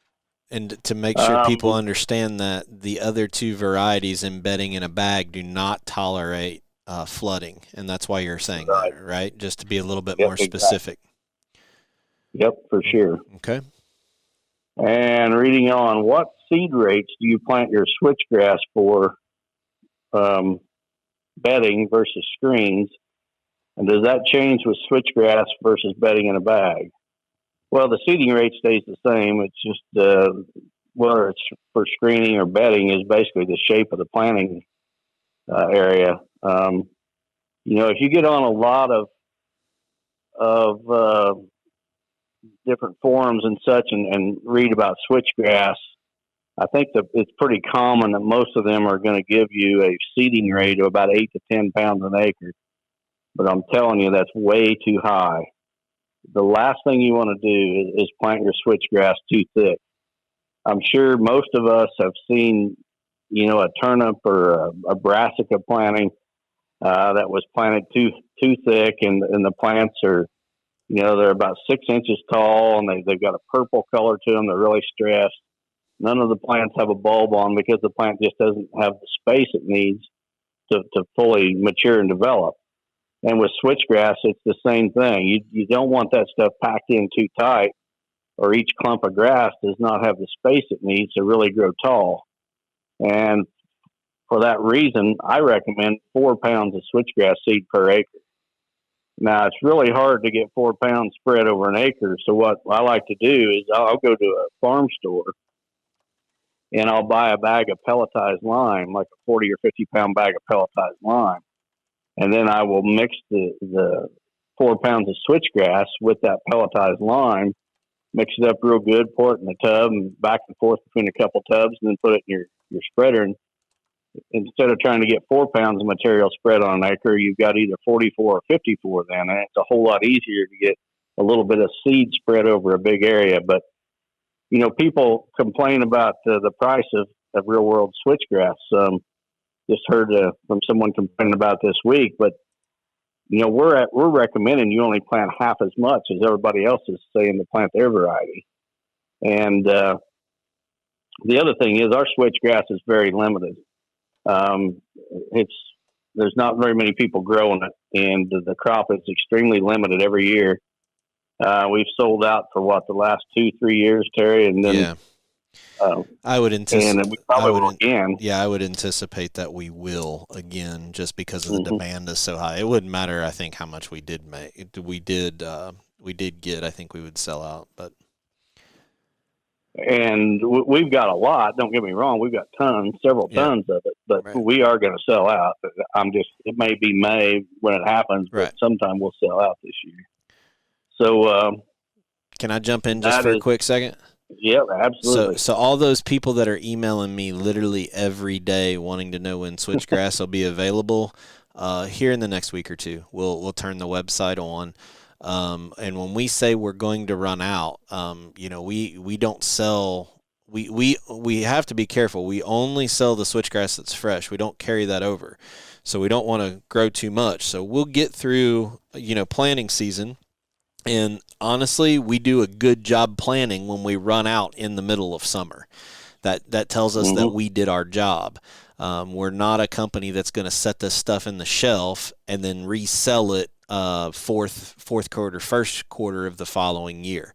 And to make sure people understand that the other 2 varieties in bedding in a bag do not tolerate flooding, and that's why you're saying that, right? Just to be a little bit more specific. Yep, for sure. Okay. And reading on, what seed rates do you plant your switchgrass for bedding versus screens? And does that change with switchgrass versus bedding in a bag? Well, the seeding rate stays the same. It's just whether it's for screening or bedding is basically the shape of the planting area. If you get on a lot of different forums and such and read about switchgrass, I think that it's pretty common that most of them are going to give you a seeding rate of about 8 to 10 pounds an acre. But I'm telling you, that's way too high. The last thing you want to do is plant your switchgrass too thick. I'm sure most of us have seen, a turnip or a brassica planting that was planted too thick, and the plants are, they're about 6 inches tall, and they've got a purple color to them. They're really stressed. None of the plants have a bulb on because the plant just doesn't have the space it needs to fully mature and develop. And with switchgrass, it's the same thing. You don't want that stuff packed in too tight, or each clump of grass does not have the space it needs to really grow tall. And for that reason, I recommend 4 pounds of switchgrass seed per acre. Now, it's really hard to get 4 pounds spread over an acre. So what I like to do is I'll go to a farm store and I'll buy a bag of pelletized lime, like a 40 or 50 pound bag of pelletized lime. And then I will mix the 4 pounds of switchgrass with that pelletized lime, mix it up real good, pour it in the tub and back and forth between a couple tubs, and then put it in your spreader. And instead of trying to get 4 pounds of material spread on an acre, you've got either 44 or 54 then. And it's a whole lot easier to get a little bit of seed spread over a big area. But people complain about the price of real world switchgrass. Just heard from someone complaining about this week, but we're recommending you only plant half as much as everybody else is saying to plant their variety. And the other thing is our switchgrass is very limited. There's not very many people growing it, and the crop is extremely limited every year. We've sold out for the last 2-3 years, Terry, and then I would anticipate, and we probably will again. Yeah, I would anticipate that we will again, just because of the demand is so high. It wouldn't matter, I think, how much we did make. We did get. I think we would sell out, but. And we've got a lot. Don't get me wrong. We've got several tons of it, but right. We are going to sell out. It may be May when it happens, but sometime we'll sell out this year. So, can I jump in just for a quick second? Yeah, absolutely. So all those people that are emailing me literally every day wanting to know when switchgrass will be available, here in the next week or two, we'll turn the website on. And when we say we're going to run out, we don't sell. We have to be careful. We only sell the switchgrass that's fresh. We don't carry that over, so we don't want to grow too much. So we'll get through planting season. And honestly, we do a good job planning when we run out in the middle of summer. That tells us that we did our job. We're not a company that's going to set this stuff in the shelf and then resell it fourth quarter, first quarter of the following year.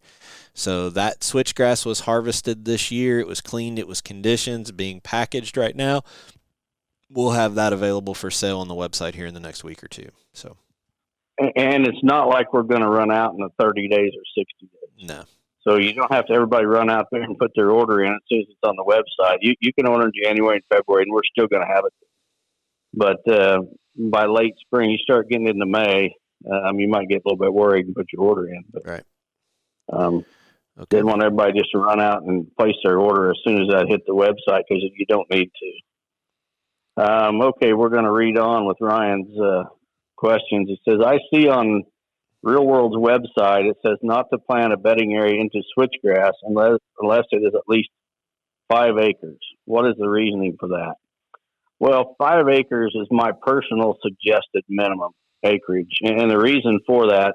So that switchgrass was harvested this year. It was cleaned. It was conditioned, being packaged right now. We'll have that available for sale on the website here in the next week or two. So. And it's not like we're going to run out in the 30 days or 60 days. No. So you don't have to everybody run out there and put their order in as soon as it's on the website. You can order in January and February, and we're still going to have it. But by late spring, you start getting into May, you might get a little bit worried and put your order in. But, right. Okay. Didn't want everybody just to run out and place their order as soon as that hit the website, because you don't need to. Okay, we're going to read on with Ryan's questions. It says, I see on Real World's website, it says not to plant a bedding area into switchgrass unless it is at least 5 acres. What is the reasoning for that? Well, 5 acres is my personal suggested minimum acreage. And the reason for that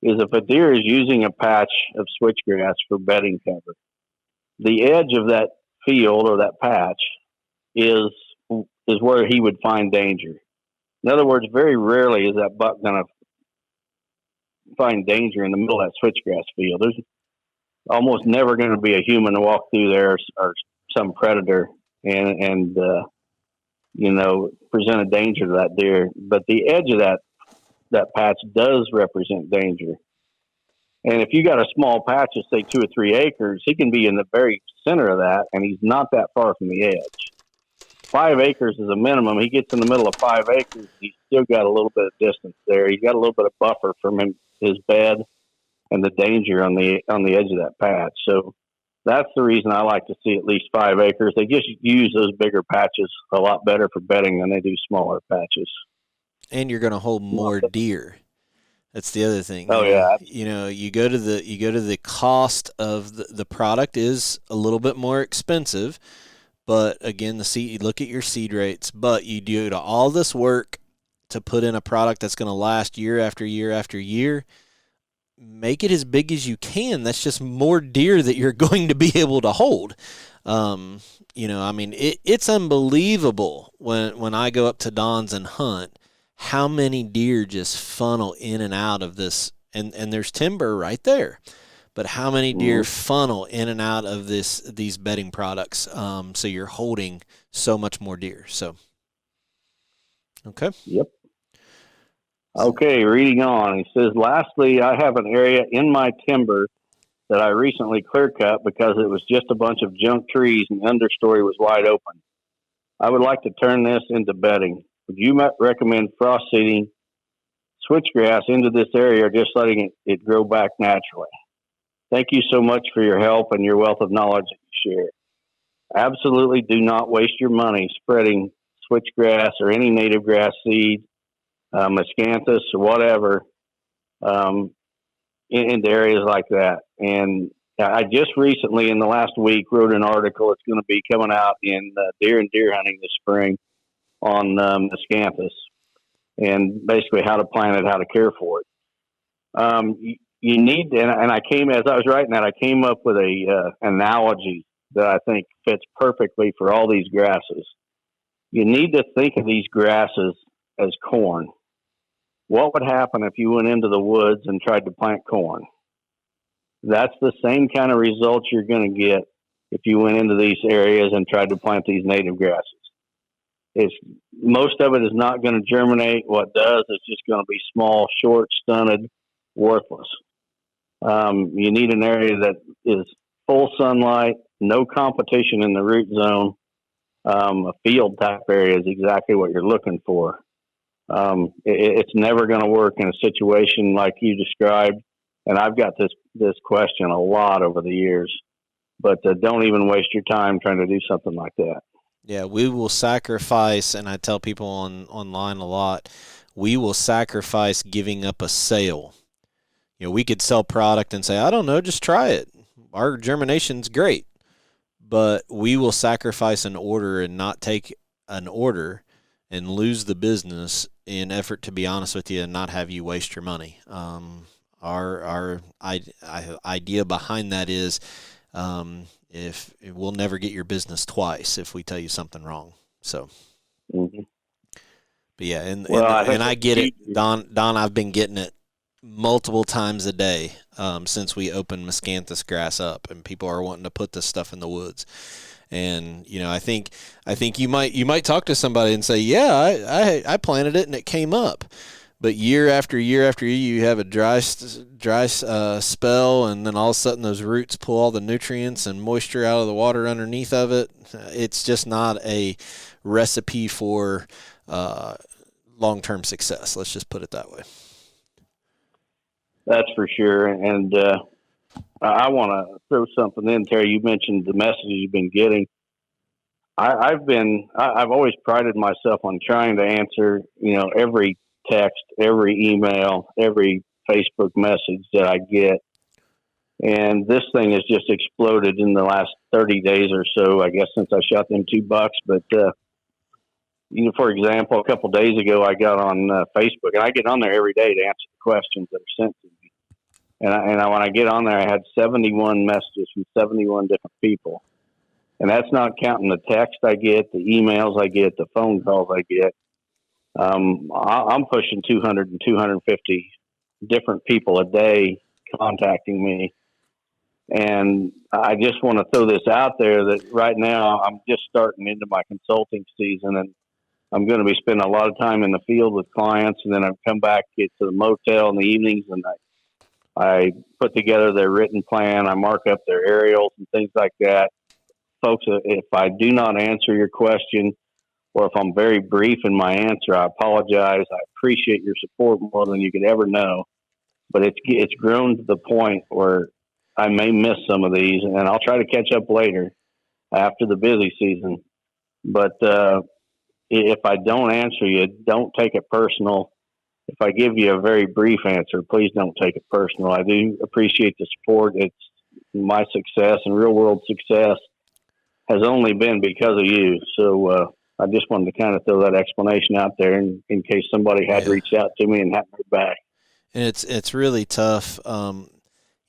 is if a deer is using a patch of switchgrass for bedding cover, the edge of that field or that patch is where he would find danger. In other words, very rarely is that buck going to find danger in the middle of that switchgrass field. There's almost never going to be a human walk through there or some predator and present a danger to that deer. But the edge of that patch does represent danger. And if you got a small patch of, say, 2 or 3 acres, he can be in the very center of that, and he's not that far from the edge. 5 acres is a minimum. He gets in the middle of 5 acres, he's still got a little bit of distance there. He's got a little bit of buffer from his bed and the danger on the edge of that patch. So that's the reason I like to see at least 5 acres. They just use those bigger patches a lot better for bedding than they do smaller patches. And you're going to hold more deer. That's the other thing. Oh, yeah. You go to the cost of the product is a little bit more expensive, but again, you look at your seed rates, but you do all this work to put in a product that's going to last year after year after year. Make it as big as you can. That's just more deer that you're going to be able to hold. It's unbelievable when I go up to Don's and hunt, how many deer just funnel in and out of this, and there's timber right there, but how many deer funnel in and out of these bedding products. So you're holding so much more deer. So, okay. Yep. Okay, reading on. He says, lastly, I have an area in my timber that I recently clear cut because it was just a bunch of junk trees and the understory was wide open. I would like to turn this into bedding. Would you recommend frost seeding switchgrass into this area or just letting it grow back naturally? Thank you so much for your help and your wealth of knowledge that you share. Absolutely do not waste your money spreading switchgrass or any native grass seed, miscanthus or whatever, into areas like that. And I just recently, in the last week, wrote an article. It's going to be coming out in Deer and Deer Hunting this spring on miscanthus and basically how to plant it, how to care for it. You need, and I came, as I was writing that, I came up with a analogy that I think fits perfectly for all these grasses. You need to think of these grasses as corn. What would happen if you went into the woods and tried to plant corn? That's the same kind of results you're going to get if you went into these areas and tried to plant these native grasses. Most of it is not going to germinate. What does is just going to be small, short, stunted, worthless. You need an area that is full sunlight, no competition in the root zone. A field type area is exactly what you're looking for. It's never going to work in a situation like you described. And I've got this question a lot over the years, but don't even waste your time trying to do something like that. Yeah, we will sacrifice, and I tell people online a lot, we will sacrifice giving up a sale. We could sell product and say, I don't know, just try it. Our germination's great. But we will sacrifice an order and not take an order and lose the business in effort, to be honest with you, and not have you waste your money. Our idea behind that is if we'll never get your business twice if we tell you something wrong. So, but yeah, and I get it, Don. I've been getting it multiple times a day since we opened miscanthus grass up, and people are wanting to put this stuff in the woods. And I think you might talk to somebody and say, yeah, I planted it and it came up. But year after year after year, you have a dry spell, and then all of a sudden those roots pull all the nutrients and moisture out of the water underneath of it. It's just not a recipe for long-term success. Let's just put it that way. That's for sure. And I want to throw something in, Terry. You mentioned the messages you've been getting. I've always prided myself on trying to answer, every text, every email, every Facebook message that I get. And this thing has just exploded in the last 30 days or so, I guess, since I shot them 2 bucks. But, for example, a couple of days ago, I got on Facebook, and I get on there every day to answer the questions that are sent to me. And when I get on there, I had 71 messages from 71 different people. And that's not counting the text I get, the emails I get, the phone calls I get. I'm pushing 200 and 250 different people a day contacting me. And I just want to throw this out there that right now I'm just starting into my consulting season, and I'm going to be spending a lot of time in the field with clients, and then I come back, get to the motel in the evenings, and I put together their written plan. I mark up their aerials and things like that. Folks, if I do not answer your question, or if I'm very brief in my answer, I apologize. I appreciate your support more than you could ever know. But it's grown to the point where I may miss some of these, and I'll try to catch up later after the busy season. But if I don't answer you, don't take it personal. If I give you a very brief answer, please don't take it personal. I do appreciate the support. It's my success and real world success has only been because of you. So I just wanted to kind of throw that explanation out there in case somebody had reached out to me and hadn't heard back. And it's really tough.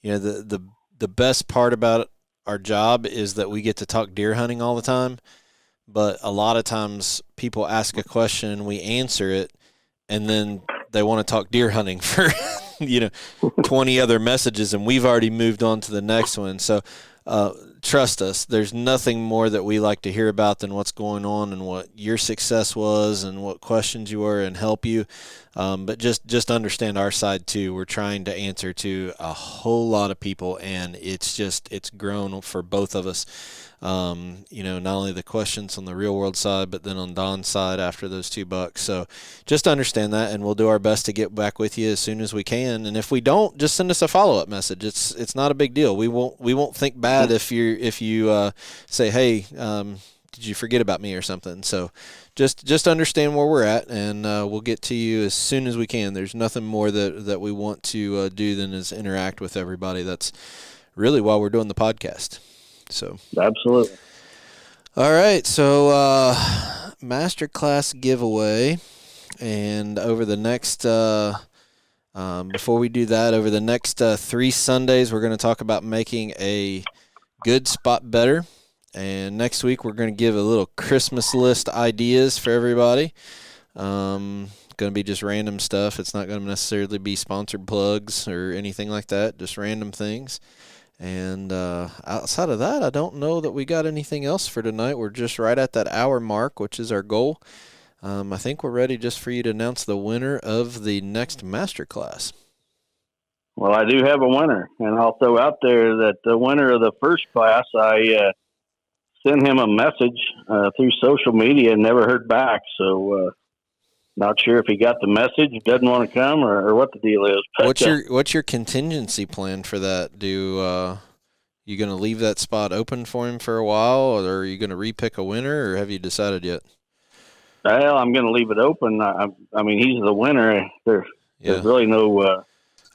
The best part about our job is that we get to talk deer hunting all the time. But a lot of times people ask a question and we answer it, and then they want to talk deer hunting for 20 other messages, and we've already moved on to the next one. So trust us, there's nothing more that we like to hear about than what's going on and what your success was and what questions you were and help you. But just understand our side too. We're trying to answer to a whole lot of people, and it's grown for both of us. Not only the questions on the real world side, but then on Don's side after those 2 bucks. So just understand that, and we'll do our best to get back with you as soon as we can. And if we don't, just send us a follow-up message. It's not a big deal. We won't think bad if you say, hey, did you forget about me or something? So just understand where we're at, and we'll get to you as soon as we can. There's nothing more that we want to do than is interact with everybody. That's really why we're doing the podcast. So absolutely. All right. So masterclass giveaway, and over the next before we do that, over the next 3 Sundays, we're going to talk about making a good spot better. And next week we're going to give a little Christmas list ideas for everybody. Going to be just random stuff. It's not going to necessarily be sponsored plugs or anything like that. Just random things. And outside of that, I don't know that we got anything else for tonight. We're just right at that hour mark, which is our goal. I think we're ready just for you to announce the winner of the next masterclass. Well, I do have a winner, and I'll throw out there that the winner of the first class, I sent him a message through social media and never heard back. So not sure if he got the message, doesn't want to come, or what the deal is. But, what's your contingency plan for that? You going to leave that spot open for him for a while, or are you going to repick a winner, or have you decided yet? Well, I'm going to leave it open. I mean, he's the winner. There's really no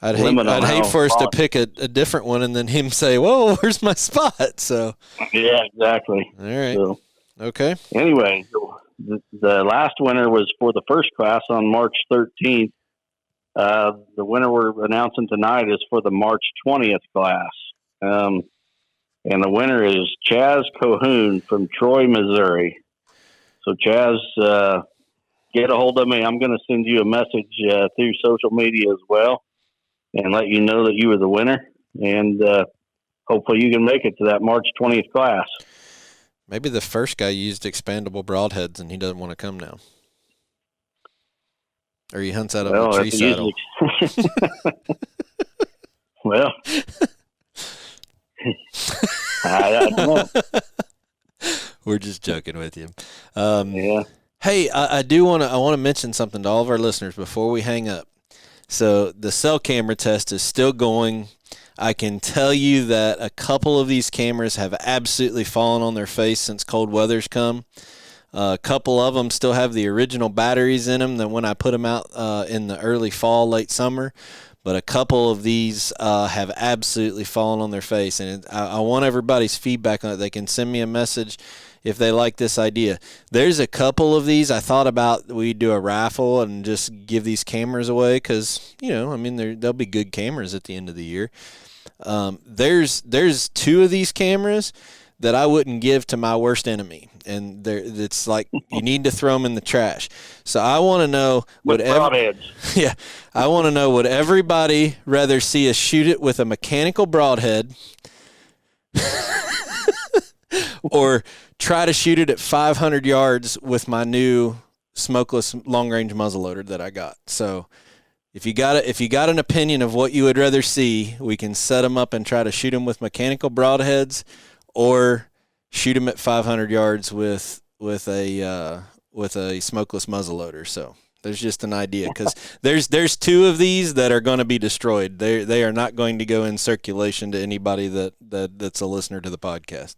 I'd limit on hate for us to pick a different one and then him say, "Whoa, where's my spot?" So. Yeah, exactly. All right. So, okay. Anyway, the last winner was for the first class on March 13th. The winner we're announcing tonight is for the March 20th class. And the winner is Chaz Cohoon from Troy, Missouri. So, Chaz, get a hold of me. I'm going to send you a message through social media as well and let you know that you were the winner. And hopefully you can make it to that March 20th class. Maybe the first guy used expandable broadheads and he doesn't want to come now. Or he hunts out of a tree saddle. Well, I don't know. We're just joking with you. Yeah. Hey, I want to mention something to all of our listeners before we hang up. So the cell camera test is still going. I can tell you that a couple of these cameras have absolutely fallen on their face since cold weather's come. A couple of them still have the original batteries in them that when I put them out in the early fall, late summer. But a couple of these have absolutely fallen on their face. And I want everybody's feedback on it. They can send me a message if they like this idea. There's a couple of these I thought about we do a raffle and just give these cameras away because, they'll be good cameras at the end of the year. There's 2 of these cameras that I wouldn't give to my worst enemy. And it's like you need to throw them in the trash. So I want to know I want to know would everybody rather see us shoot it with a mechanical broadhead or try to shoot it at 500 yards with my new smokeless long-range muzzleloader that I got. So if you got an opinion of what you would rather see, we can set them up and try to shoot them with mechanical broadheads or shoot them at 500 yards with a with a smokeless muzzleloader. So there's just an idea, because there's 2 of these that are going to be destroyed. They are not going to go in circulation to anybody that's a listener to the podcast.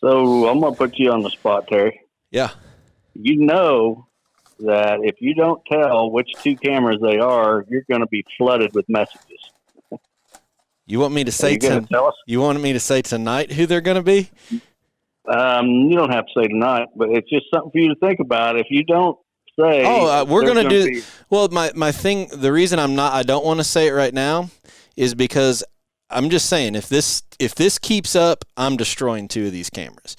So I'm going to put you on the spot, Terry. Yeah. You know that if you don't tell which 2 cameras they are, you're going to be flooded with messages. You want me to say tell us? You wanted me to say tonight who they're going to be? You don't have to say tonight, but it's just something for you to think about. If you don't say, we're going to do. Well, my thing. The reason I don't want to say it right now is because I'm just saying, if this keeps up, I'm destroying 2 of these cameras.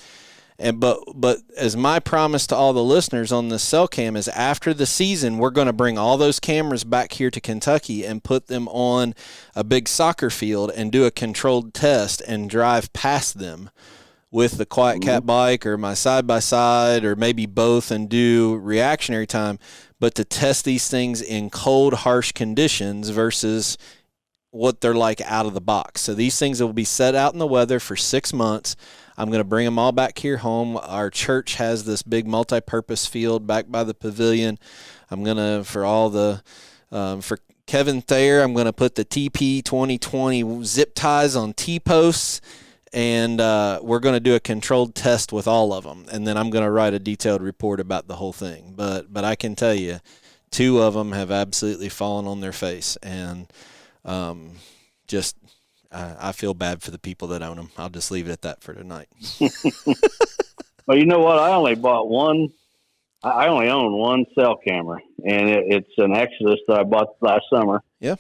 But as my promise to all the listeners on this cell cam is, after the season, we're going to bring all those cameras back here to Kentucky and put them on a big soccer field and do a controlled test and drive past them with the Quiet Cat bike or my side-by-side, or maybe both, and do reactionary time, but to test these things in cold, harsh conditions versus what they're like out of the box. So these things will be set out in the weather for 6 months. I'm going to bring them all back here home. Our church has this big multi-purpose field back by the pavilion. I'm going to, for Kevin Thayer, I'm going to put the TP 2020 zip ties on T-posts, and we're going to do a controlled test with all of them. And then I'm going to write a detailed report about the whole thing. But I can tell you, 2 of them have absolutely fallen on their face. And I feel bad for the people that own them. I'll just leave it at that for tonight. Well, you know what? I only bought one. I only own one cell camera, and it's an Exodus that I bought last summer. Yeah.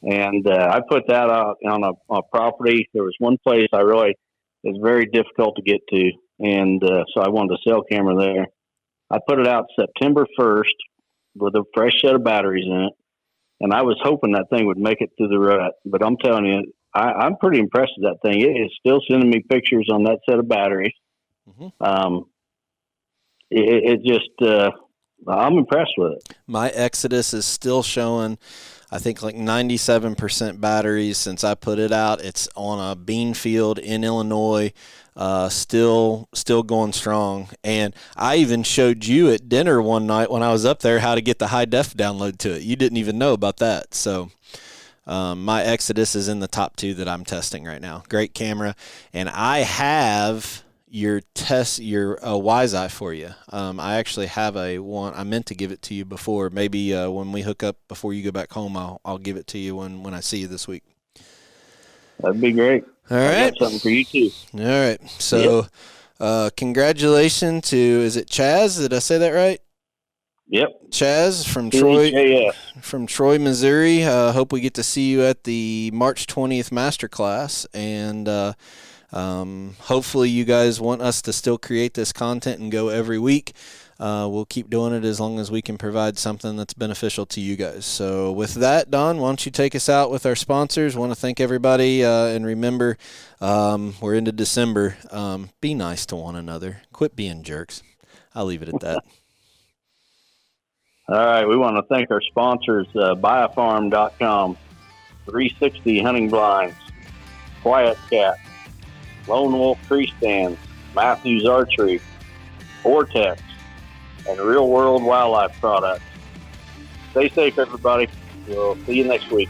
And I put that out on a property. There was one place it's very difficult to get to, and so I wanted a cell camera there. I put it out September 1st with a fresh set of batteries in it, and I was hoping that thing would make it through the rut. But I'm telling you, I'm pretty impressed with that thing. It is still sending me pictures on that set of batteries. Mm-hmm. I'm impressed with it. My Exodus is still showing, I think, like 97% batteries since I put it out. It's on a bean field in Illinois, still going strong. And I even showed you at dinner one night when I was up there how to get the high def download to it. You didn't even know about that. So my Exodus is in the top 2 that I'm testing right now. Great camera. And I have your Wiseye for you. I actually have one. I meant to give it to you before. Maybe when we hook up before you go back home, I'll give it to you when I see you this week. That'd be great. All right. I got something for you too. All right. So, congratulations to, is it Chaz? Did I say that right? Yep. Chaz from Troy, Missouri. Hope we get to see you at the March 20th Masterclass, and hopefully you guys want us to still create this content and go every week. We'll keep doing it as long as we can provide something that's beneficial to you guys. So with that, Don, why don't you take us out with our sponsors? Want to thank everybody, and remember, we're into December. Be nice to one another. Quit being jerks. I'll leave it at that. All right. We want to thank our sponsors, buyafarm.com, 360 Hunting Blinds, Quiet Cat, Lone Wolf Tree Stands, Matthews Archery, Vortex, and Real World Wildlife Products. Stay safe, everybody. We'll see you next week.